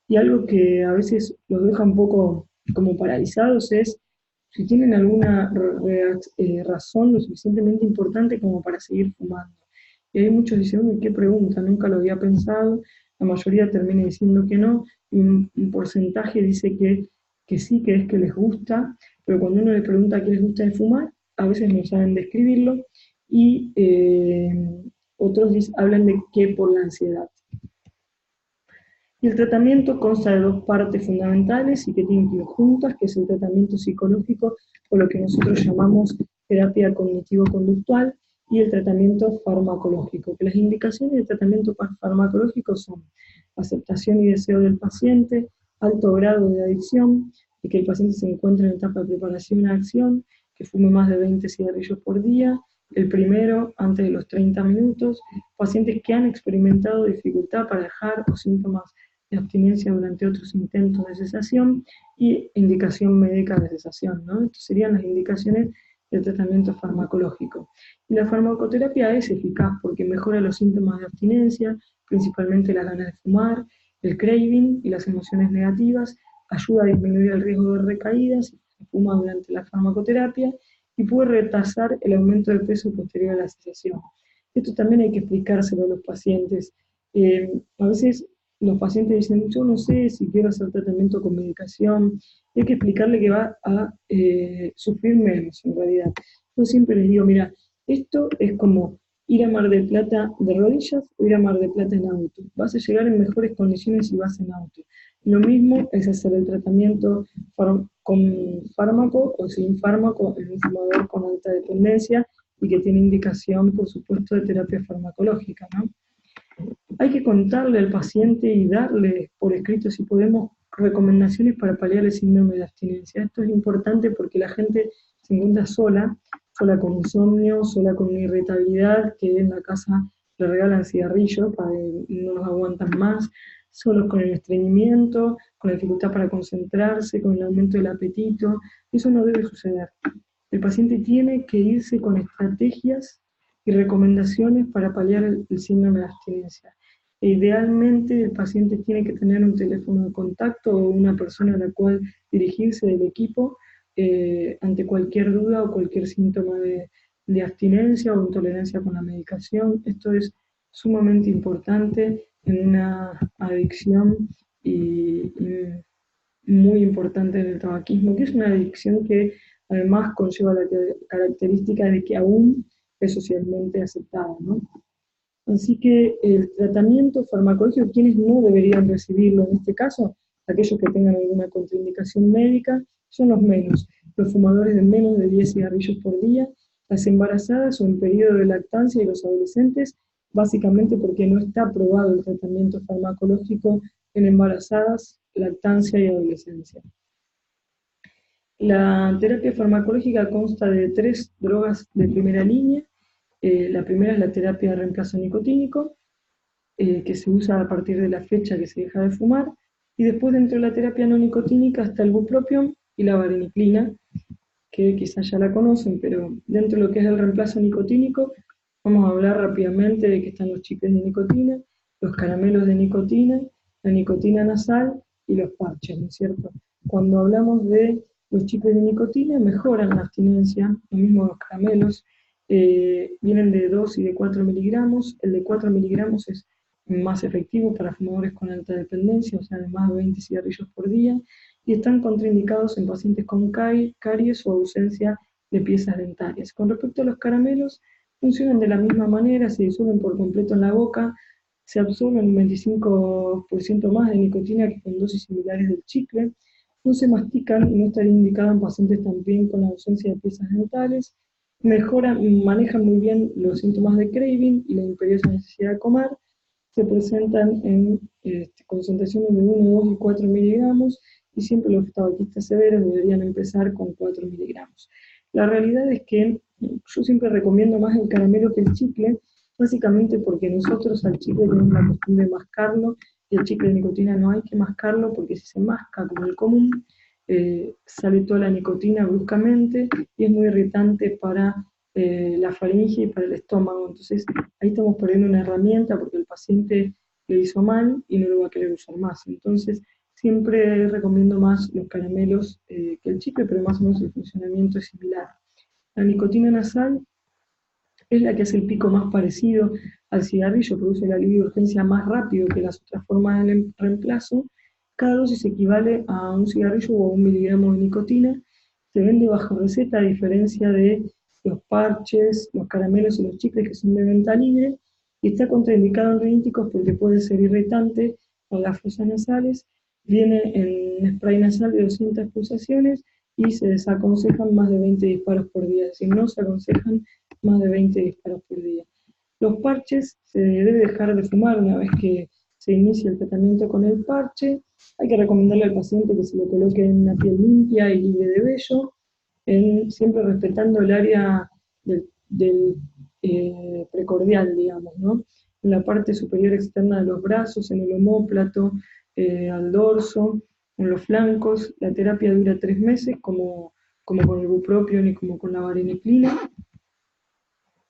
y algo que a veces los deja un poco como paralizados es si tienen alguna razón lo suficientemente importante como para seguir fumando. Y hay muchos que dicen, ¿qué pregunta? Nunca lo había pensado. La mayoría termina diciendo que no, y un porcentaje dice que sí, que es que les gusta, pero cuando uno le pregunta qué les gusta de fumar, a veces no saben describirlo, y otros hablan de que por la ansiedad. Y el tratamiento consta de dos partes fundamentales y que tienen que ir juntas, que es el tratamiento psicológico o lo que nosotros llamamos terapia cognitivo-conductual y el tratamiento farmacológico. Que las indicaciones del tratamiento farmacológico son aceptación y deseo del paciente, alto grado de adicción, y que el paciente se encuentre en etapa de preparación a acción, que fume más de 20 cigarrillos por día, el primero antes de los 30 minutos, pacientes que han experimentado dificultad para dejar o síntomas de abstinencia durante otros intentos de cesación y indicación médica de cesación, ¿no? Estas serían las indicaciones del tratamiento farmacológico. Y la farmacoterapia es eficaz porque mejora los síntomas de abstinencia, principalmente las ganas de fumar, el craving y las emociones negativas, ayuda a disminuir el riesgo de recaídas si se fuma durante la farmacoterapia y puede retrasar el aumento de peso posterior a la cesación. Esto también hay que explicárselo a los pacientes. A veces los pacientes dicen, yo no sé si quiero hacer tratamiento con medicación, hay que explicarle que va a sufrir menos en realidad. Yo siempre les digo, mira, esto es como ir a Mar del Plata de rodillas o ir a Mar del Plata en auto. Vas a llegar en mejores condiciones si vas en auto. Lo mismo es hacer el tratamiento con fármaco o sin fármaco en un fumador con alta dependencia y que tiene indicación, por supuesto, de terapia farmacológica, ¿no? Hay que contarle al paciente y darle por escrito, si podemos, recomendaciones para paliar el síndrome de abstinencia. Esto es importante porque la gente se encuentra sola, sola con insomnio, sola con una irritabilidad, que en la casa le regalan cigarrillos para que no los aguantan más, solos con el estreñimiento, con la dificultad para concentrarse, con el aumento del apetito. Eso no debe suceder. El paciente tiene que irse con estrategias y recomendaciones para paliar el síndrome de abstinencia. Idealmente el paciente tiene que tener un teléfono de contacto o una persona a la cual dirigirse del equipo ante cualquier duda o cualquier síntoma de abstinencia o intolerancia con la medicación. Esto es sumamente importante en una adicción y muy importante en el tabaquismo, que es una adicción que además conlleva la característica de que aún es socialmente aceptada, ¿no? Así que el tratamiento farmacológico, quienes no deberían recibirlo en este caso, aquellos que tengan alguna contraindicación médica, son los menos, los fumadores de menos de 10 cigarrillos por día, las embarazadas o en periodo de lactancia y los adolescentes, básicamente porque no está aprobado el tratamiento farmacológico en embarazadas, lactancia y adolescencia. La terapia farmacológica consta de 3 drogas de primera línea. La primera es la terapia de reemplazo nicotínico, que se usa a partir de la fecha que se deja de fumar, y después dentro de la terapia no nicotínica está el bupropión y la vareniclina, que quizás ya la conocen, pero dentro de lo que es el reemplazo nicotínico, vamos a hablar rápidamente de que están los chicles de nicotina, los caramelos de nicotina, la nicotina nasal y los parches, ¿no es cierto? Cuando hablamos de los chicles de nicotina, mejoran la abstinencia, lo mismo los caramelos, vienen de 2 y de 4 miligramos, el de 4 miligramos es más efectivo para fumadores con alta dependencia, o sea, de más de 20 cigarrillos por día, y están contraindicados en pacientes con caries o ausencia de piezas dentarias. Con respecto a los caramelos, funcionan de la misma manera, se disuelven por completo en la boca, se absorben un 25% más de nicotina que con dosis similares del chicle, no se mastican y no estaría indicado en pacientes también con ausencia de piezas dentales, manejan muy bien los síntomas de craving y la imperiosa necesidad de comer, se presentan en concentraciones de 1, 2 y 4 miligramos, y siempre los tabaquistas severos deberían empezar con 4 miligramos. La realidad es que yo siempre recomiendo más el caramelo que el chicle, básicamente porque nosotros al chicle tenemos la costumbre de mascarlo, y el chicle de nicotina no hay que mascarlo, porque si se masca como el común, sale toda la nicotina bruscamente, y es muy irritante para la faringe y para el estómago. Entonces ahí estamos perdiendo una herramienta porque el paciente le hizo mal y no lo va a querer usar más. Entonces siempre recomiendo más los caramelos que el chicle, pero más o menos el funcionamiento es similar. La nicotina nasal es la que hace el pico más parecido al cigarrillo, produce el alivio de urgencia más rápido que las otras formas de reemplazo. Cada dosis equivale a un cigarrillo o a 1 miligramo de nicotina. Se vende bajo receta, a diferencia de los parches, los caramelos y los chicles que son de venta libre, y está contraindicado en rinitíticos porque puede ser irritante con las fosas nasales. Viene en spray nasal de 200 pulsaciones y se desaconsejan más de 20 disparos por día, es decir, no se aconsejan más de 20 disparos por día. Los parches se debe dejar de fumar una vez que se inicia el tratamiento con el parche. Hay que recomendarle al paciente que se lo coloque en una piel limpia y libre de vello, siempre respetando el área del precordial, digamos, ¿no? En la parte superior externa de los brazos, en el omóplato, al dorso, en los flancos. La terapia dura 3 meses, como con el bupropión y como con la vareniclina.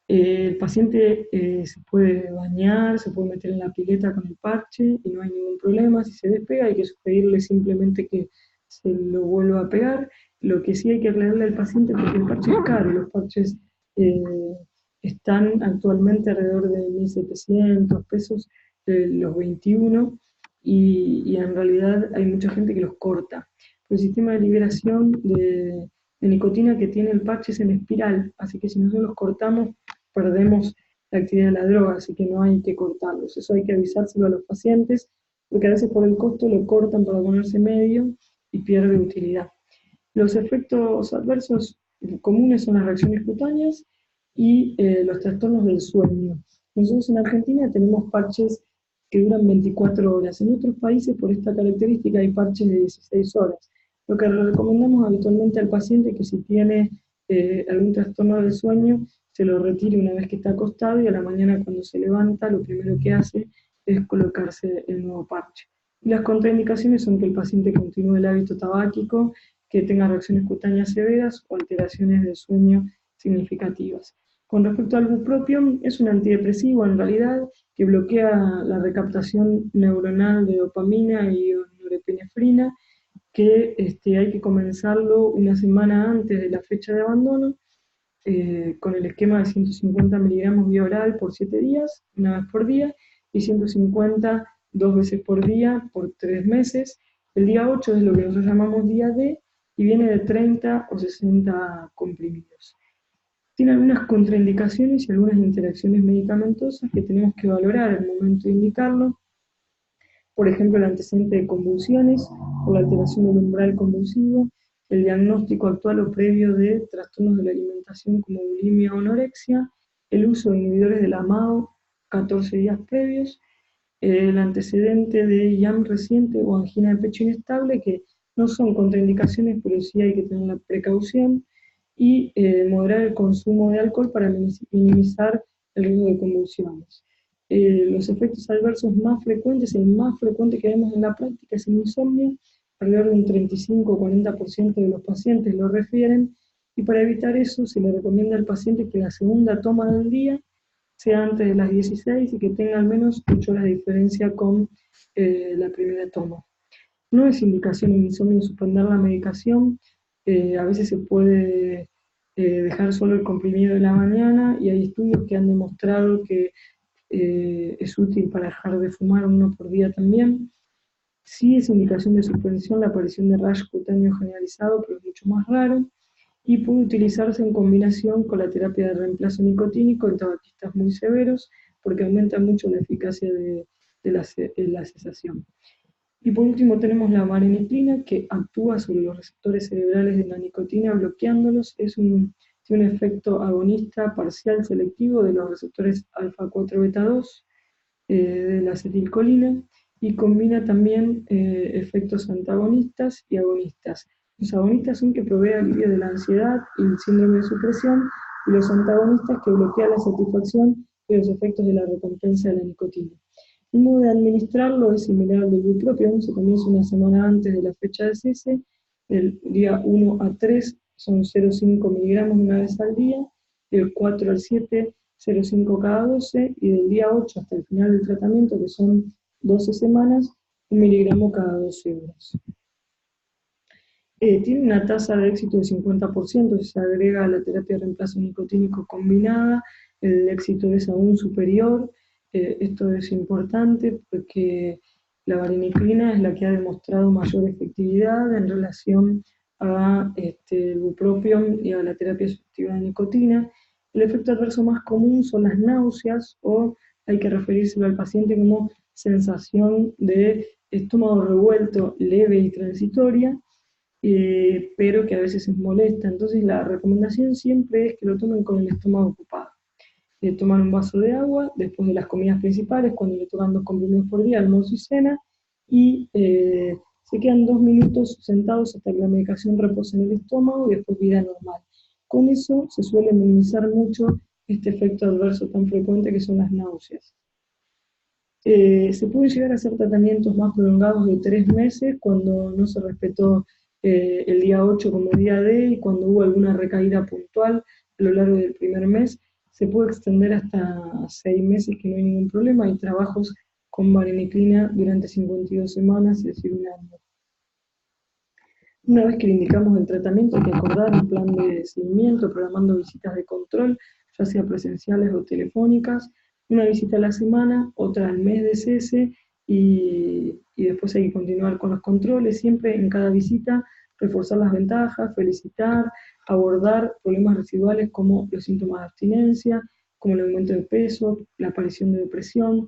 El paciente se puede bañar, se puede meter en la pileta con el parche y no hay ningún problema. Si se despega hay que sugerirle simplemente que se lo vuelva a pegar. Lo que sí hay que aclararle al paciente, porque el parche es caro, los parches están actualmente alrededor de 1.700 pesos, los 21, y en realidad hay mucha gente que los corta. El sistema de liberación de nicotina que tiene el parche es en espiral, así que si nosotros los cortamos, perdemos la actividad de la droga, así que no hay que cortarlos. Eso hay que avisárselo a los pacientes, porque a veces por el costo lo cortan para ponerse medio y pierde utilidad. Los efectos adversos comunes son las reacciones cutáneas y los trastornos del sueño. Nosotros en Argentina tenemos parches que duran 24 horas. En otros países, por esta característica, hay parches de 16 horas. Lo que le recomendamos habitualmente al paciente es que si tiene algún trastorno del sueño, se lo retire una vez que está acostado y a la mañana cuando se levanta, lo primero que hace es colocarse el nuevo parche. Y las contraindicaciones son que el paciente continúe el hábito tabáquico, que tenga reacciones cutáneas severas o alteraciones del sueño significativas. Con respecto al bupropión, es un antidepresivo en realidad que bloquea la recaptación neuronal de dopamina y norepinefrina, que hay que comenzarlo una semana antes de la fecha de abandono, con el esquema de 150 miligramos vía oral por 7 días, una vez por día, y 150 2 veces por día por 3 meses. El día 8 es lo que nosotros llamamos día D, y viene de 30 o 60 comprimidos. Tiene algunas contraindicaciones y algunas interacciones medicamentosas que tenemos que valorar al momento de indicarlo. Por ejemplo, el antecedente de convulsiones o la alteración del umbral convulsivo, el diagnóstico actual o previo de trastornos de la alimentación como bulimia o anorexia, el uso de inhibidores de la MAO 14 días previos, el antecedente de IAM reciente o angina de pecho inestable, que no son contraindicaciones, pero sí hay que tener la precaución, y moderar el consumo de alcohol para minimizar el riesgo de convulsiones. Los efectos adversos más frecuentes, el más frecuente que vemos en la práctica es el insomnio, alrededor de un 35 o 40% de los pacientes lo refieren, y para evitar eso se le recomienda al paciente que la segunda toma del día sea antes de las 16 y que tenga al menos 8 horas de diferencia con la primera toma. No es indicación en insomnio suspender la medicación, a veces se puede dejar solo el comprimido de la mañana, y hay estudios que han demostrado que es útil para dejar de fumar uno por día también. Sí es indicación de suspensión la aparición de rash cutáneo generalizado, pero es mucho más raro, y puede utilizarse en combinación con la terapia de reemplazo nicotínico en tabaquistas muy severos, porque aumenta mucho la eficacia de la cesación. Y por último tenemos la vareniclina, que actúa sobre los receptores cerebrales de la nicotina bloqueándolos. Tiene un efecto agonista parcial selectivo de los receptores alfa-4 beta-2 de la acetilcolina, y combina también efectos antagonistas y agonistas. Los agonistas son que provee alivio de la ansiedad y el síndrome de supresión, y los antagonistas que bloquean la satisfacción y los efectos de la recompensa de la nicotina. El modo de administrarlo es similar al del bupropión, se comienza una semana antes de la fecha de cese, del día 1 a 3 son 0,5 miligramos una vez al día, del 4 al 7, 0,5 cada 12, y del día 8 hasta el final del tratamiento, que son 12 semanas, 1 miligramo cada 12 horas. Tiene una tasa de éxito de 50%, si se agrega a la terapia de reemplazo nicotínico combinada, el éxito es aún superior. Esto es importante porque la vareniclina es la que ha demostrado mayor efectividad en relación a el bupropión y a la terapia sustitutiva de nicotina. El efecto adverso más común son las náuseas, o hay que referírselo al paciente como sensación de estómago revuelto leve y transitoria, pero que a veces es molesta. Entonces la recomendación siempre es que lo tomen con el estómago ocupado. Toman un vaso de agua después de las comidas principales, cuando le tocan 2 comprimidos por día, almuerzo y cena, y se quedan 2 minutos sentados hasta que la medicación repose en el estómago, y después vida normal. Con eso se suele minimizar mucho este efecto adverso tan frecuente que son las náuseas. Se pueden llegar a hacer tratamientos más prolongados de 3 meses cuando no se respetó el día 8 como día D, y cuando hubo alguna recaída puntual a lo largo del primer mes. Se puede extender hasta 6 meses, que no hay ningún problema. Hay trabajos con vareniclina durante 52 semanas, es decir, un año. Una vez que le indicamos el tratamiento, hay que acordar un plan de seguimiento, programando visitas de control, ya sea presenciales o telefónicas, una visita a la semana, otra al mes de cese, y después hay que continuar con los controles, siempre en cada visita reforzar las ventajas, felicitar, abordar problemas residuales como los síntomas de abstinencia, como el aumento de peso, la aparición de depresión,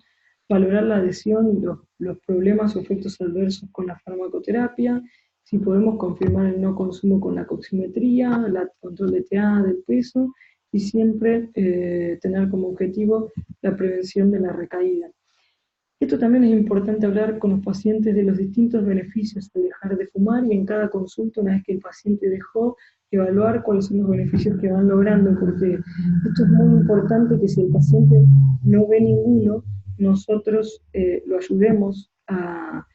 valorar la adhesión y los problemas o efectos adversos con la farmacoterapia, si podemos confirmar el no consumo con la coximetría, el control de TA, del peso, y siempre tener como objetivo la prevención de la recaída. Esto también es importante hablar con los pacientes de los distintos beneficios de dejar de fumar y en cada consulta, una vez que el paciente dejó, evaluar cuáles son los beneficios que van logrando, porque esto es muy importante que si el paciente no ve ninguno, nosotros lo ayudemos a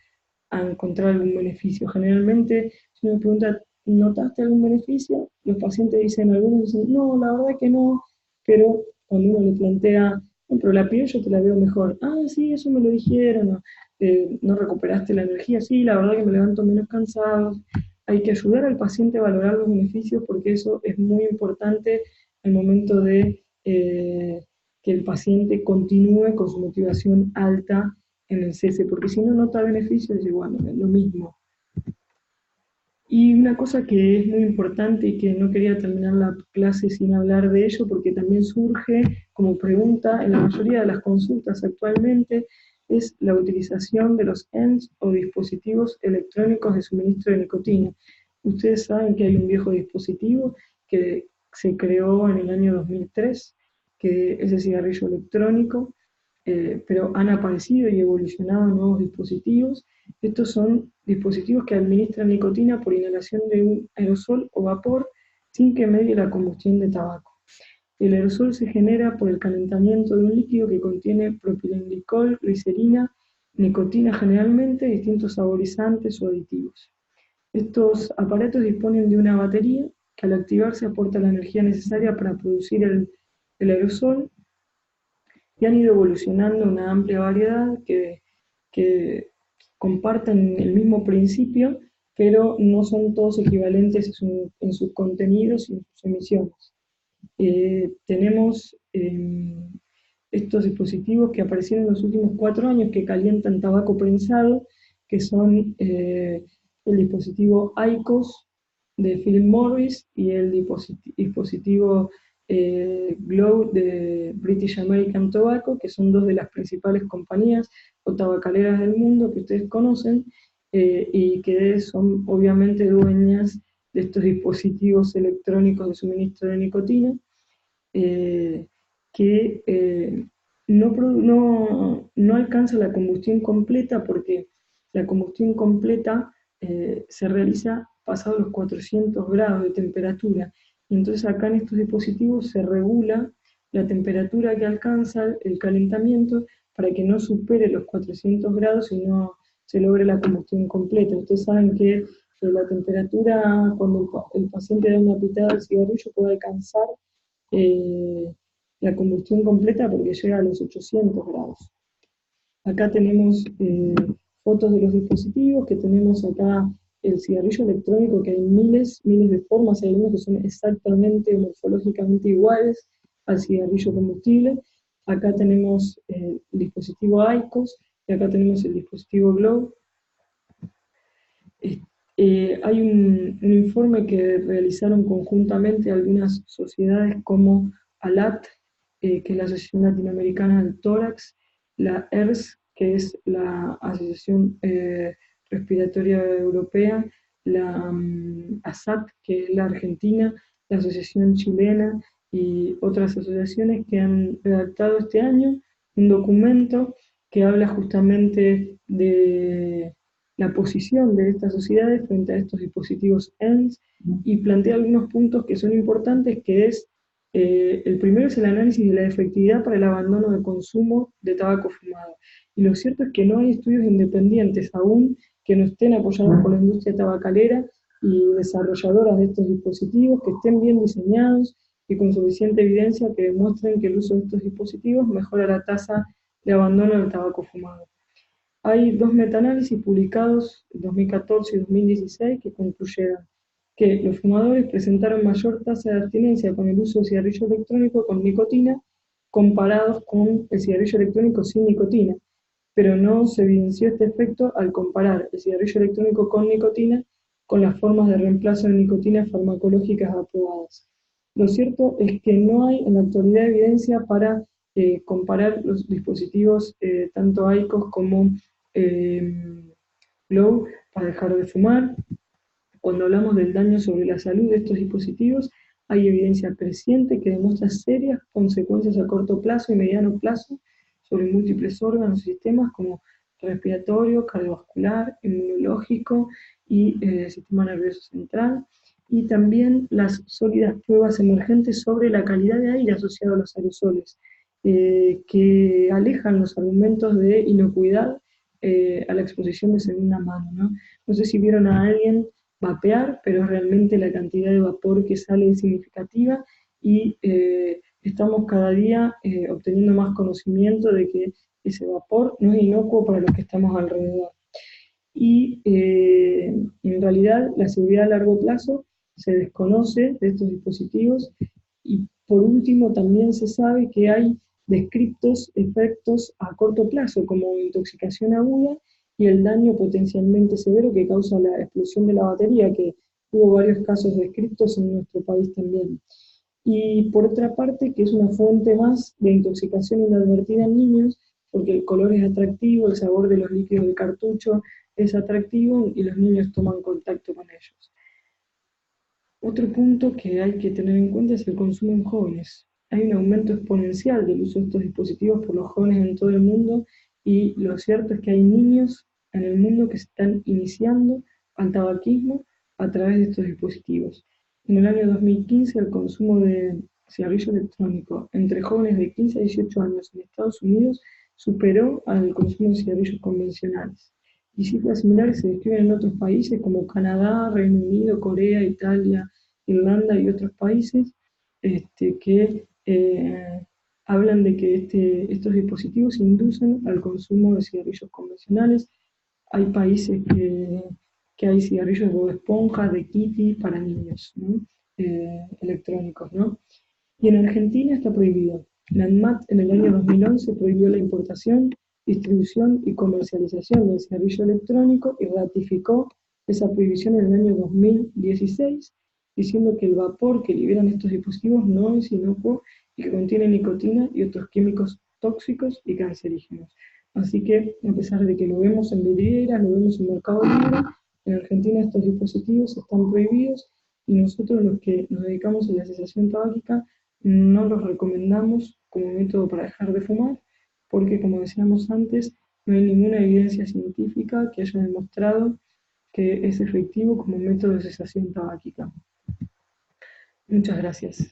encontrar algún beneficio. Generalmente, si uno pregunta, ¿notaste algún beneficio? Los pacientes dicen, algunos dicen, no, la verdad que no, pero cuando uno le plantea, no, pero la piel yo te la veo mejor. Ah, sí, eso me lo dijeron. No, no recuperaste la energía. Sí, la verdad que me levanto menos cansado. Hay que ayudar al paciente a valorar los beneficios porque eso es muy importante al momento de que el paciente continúe con su motivación alta en el cese, porque si no nota beneficios, es igual, es lo mismo. Y una cosa que es muy importante y que no quería terminar la clase sin hablar de ello, porque también surge como pregunta en la mayoría de las consultas actualmente, es la utilización de los ENS o dispositivos electrónicos de suministro de nicotina. Ustedes saben que hay un viejo dispositivo que se creó en el año 2003, que es el cigarrillo electrónico, pero han aparecido y evolucionado nuevos dispositivos. Estos son dispositivos que administran nicotina por inhalación de un aerosol o vapor sin que medie la combustión de tabaco. El aerosol se genera por el calentamiento de un líquido que contiene propilenglicol, glicerina, nicotina generalmente, distintos saborizantes o aditivos. Estos aparatos disponen de una batería que al activarse aporta la energía necesaria para producir el aerosol y han ido evolucionando una amplia variedad que comparten el mismo principio, pero no son todos equivalentes en sus contenidos y en sus emisiones. Tenemos estos dispositivos que aparecieron en los últimos 4 años que calientan tabaco prensado, que son el dispositivo IQOS de Philip Morris y el dispositivo Glow de British American Tobacco, que son dos de las principales compañías o tabacaleras del mundo que ustedes conocen, y que son obviamente dueñas de estos dispositivos electrónicos de suministro de nicotina, que no alcanza la combustión completa porque la combustión completa se realiza pasados los 400 grados de temperatura. Y entonces acá en estos dispositivos se regula la temperatura que alcanza el calentamiento para que no supere los 400 grados y no se logre la combustión completa. Ustedes saben que la temperatura, cuando el paciente da una pitada al cigarrillo, puede alcanzar la combustión completa porque llega a los 800 grados. Acá tenemos fotos de los dispositivos, que tenemos acá el cigarrillo electrónico, que hay miles de formas, hay algunos que son exactamente morfológicamente iguales al cigarrillo combustible. Acá tenemos el dispositivo IQOS y acá tenemos el dispositivo Glow. Hay un informe que realizaron conjuntamente algunas sociedades como ALAT, que es la Asociación Latinoamericana del Tórax, la ERS, que es la Asociación Respiratoria Europea, la ASAT, que es la Argentina, la Asociación Chilena y otras asociaciones que han redactado este año un documento que habla justamente de la posición de estas sociedades frente a estos dispositivos ENS y plantea algunos puntos que son importantes, que es, el primero es el análisis de la efectividad para el abandono de consumo de tabaco fumado. Y lo cierto es que no hay estudios independientes aún que no estén apoyados por la industria tabacalera y desarrolladoras de estos dispositivos, que estén bien diseñados y con suficiente evidencia que demuestren que el uso de estos dispositivos mejora la tasa de abandono del tabaco fumado. Hay 2 metaanálisis publicados en 2014 y 2016 que concluyeron que los fumadores presentaron mayor tasa de abstinencia con el uso de cigarrillo electrónico con nicotina comparados con el cigarrillo electrónico sin nicotina, pero no se evidenció este efecto al comparar el cigarrillo electrónico con nicotina con las formas de reemplazo de nicotina farmacológicas aprobadas. Lo cierto es que no hay en la actualidad evidencia para comparar los dispositivos tanto IQOS como Glo para dejar de fumar. Cuando hablamos del daño sobre la salud de estos dispositivos, hay evidencia creciente que demuestra serias consecuencias a corto plazo y mediano plazo sobre múltiples órganos y sistemas como respiratorio, cardiovascular, inmunológico y sistema nervioso central, y también las sólidas pruebas emergentes sobre la calidad de aire asociado a los aerosoles, que alejan los argumentos de inocuidad a la exposición de segunda mano, ¿no? No sé si vieron a alguien vapear, pero realmente la cantidad de vapor que sale es significativa y estamos cada día obteniendo más conocimiento de que ese vapor no es inocuo para los que estamos alrededor. Y en realidad la seguridad a largo plazo se desconoce de estos dispositivos y por último también se sabe que hay descriptos efectos a corto plazo como intoxicación aguda y el daño potencialmente severo que causa la explosión de la batería, que hubo varios casos descritos en nuestro país también. Y por otra parte, que es una fuente más de intoxicación inadvertida en niños, porque el color es atractivo, el sabor de los líquidos del cartucho es atractivo y los niños toman contacto con ellos. Otro punto que hay que tener en cuenta es el consumo en jóvenes. Hay un aumento exponencial del uso de estos dispositivos por los jóvenes en todo el mundo y lo cierto es que hay niños en el mundo que se están iniciando al tabaquismo a través de estos dispositivos. En el año 2015 el consumo de cigarrillo electrónico entre jóvenes de 15 a 18 años en Estados Unidos superó al consumo de cigarrillos convencionales. Y cifras similares se describen en otros países como Canadá, Reino Unido, Corea, Italia, Irlanda y otros países que hablan de que estos dispositivos inducen al consumo de cigarrillos convencionales. Hay países que hay cigarrillos de Bob Esponja, de Kitty para niños, ¿no? Electrónicos, ¿no? Y en Argentina está prohibido. La ANMAT en el año 2011 prohibió la importación, distribución y comercialización del cigarrillo electrónico y ratificó esa prohibición en el año 2016, diciendo que el vapor que liberan estos dispositivos no es inocuo y que contiene nicotina y otros químicos tóxicos y cancerígenos. Así que, a pesar de que lo vemos en vidrieras, lo vemos en Mercado Libre, en Argentina estos dispositivos están prohibidos y nosotros los que nos dedicamos a la cesación tabáquica no los recomendamos como método para dejar de fumar, porque como decíamos antes, no hay ninguna evidencia científica que haya demostrado que es efectivo como método de cesación tabáquica. Muchas gracias.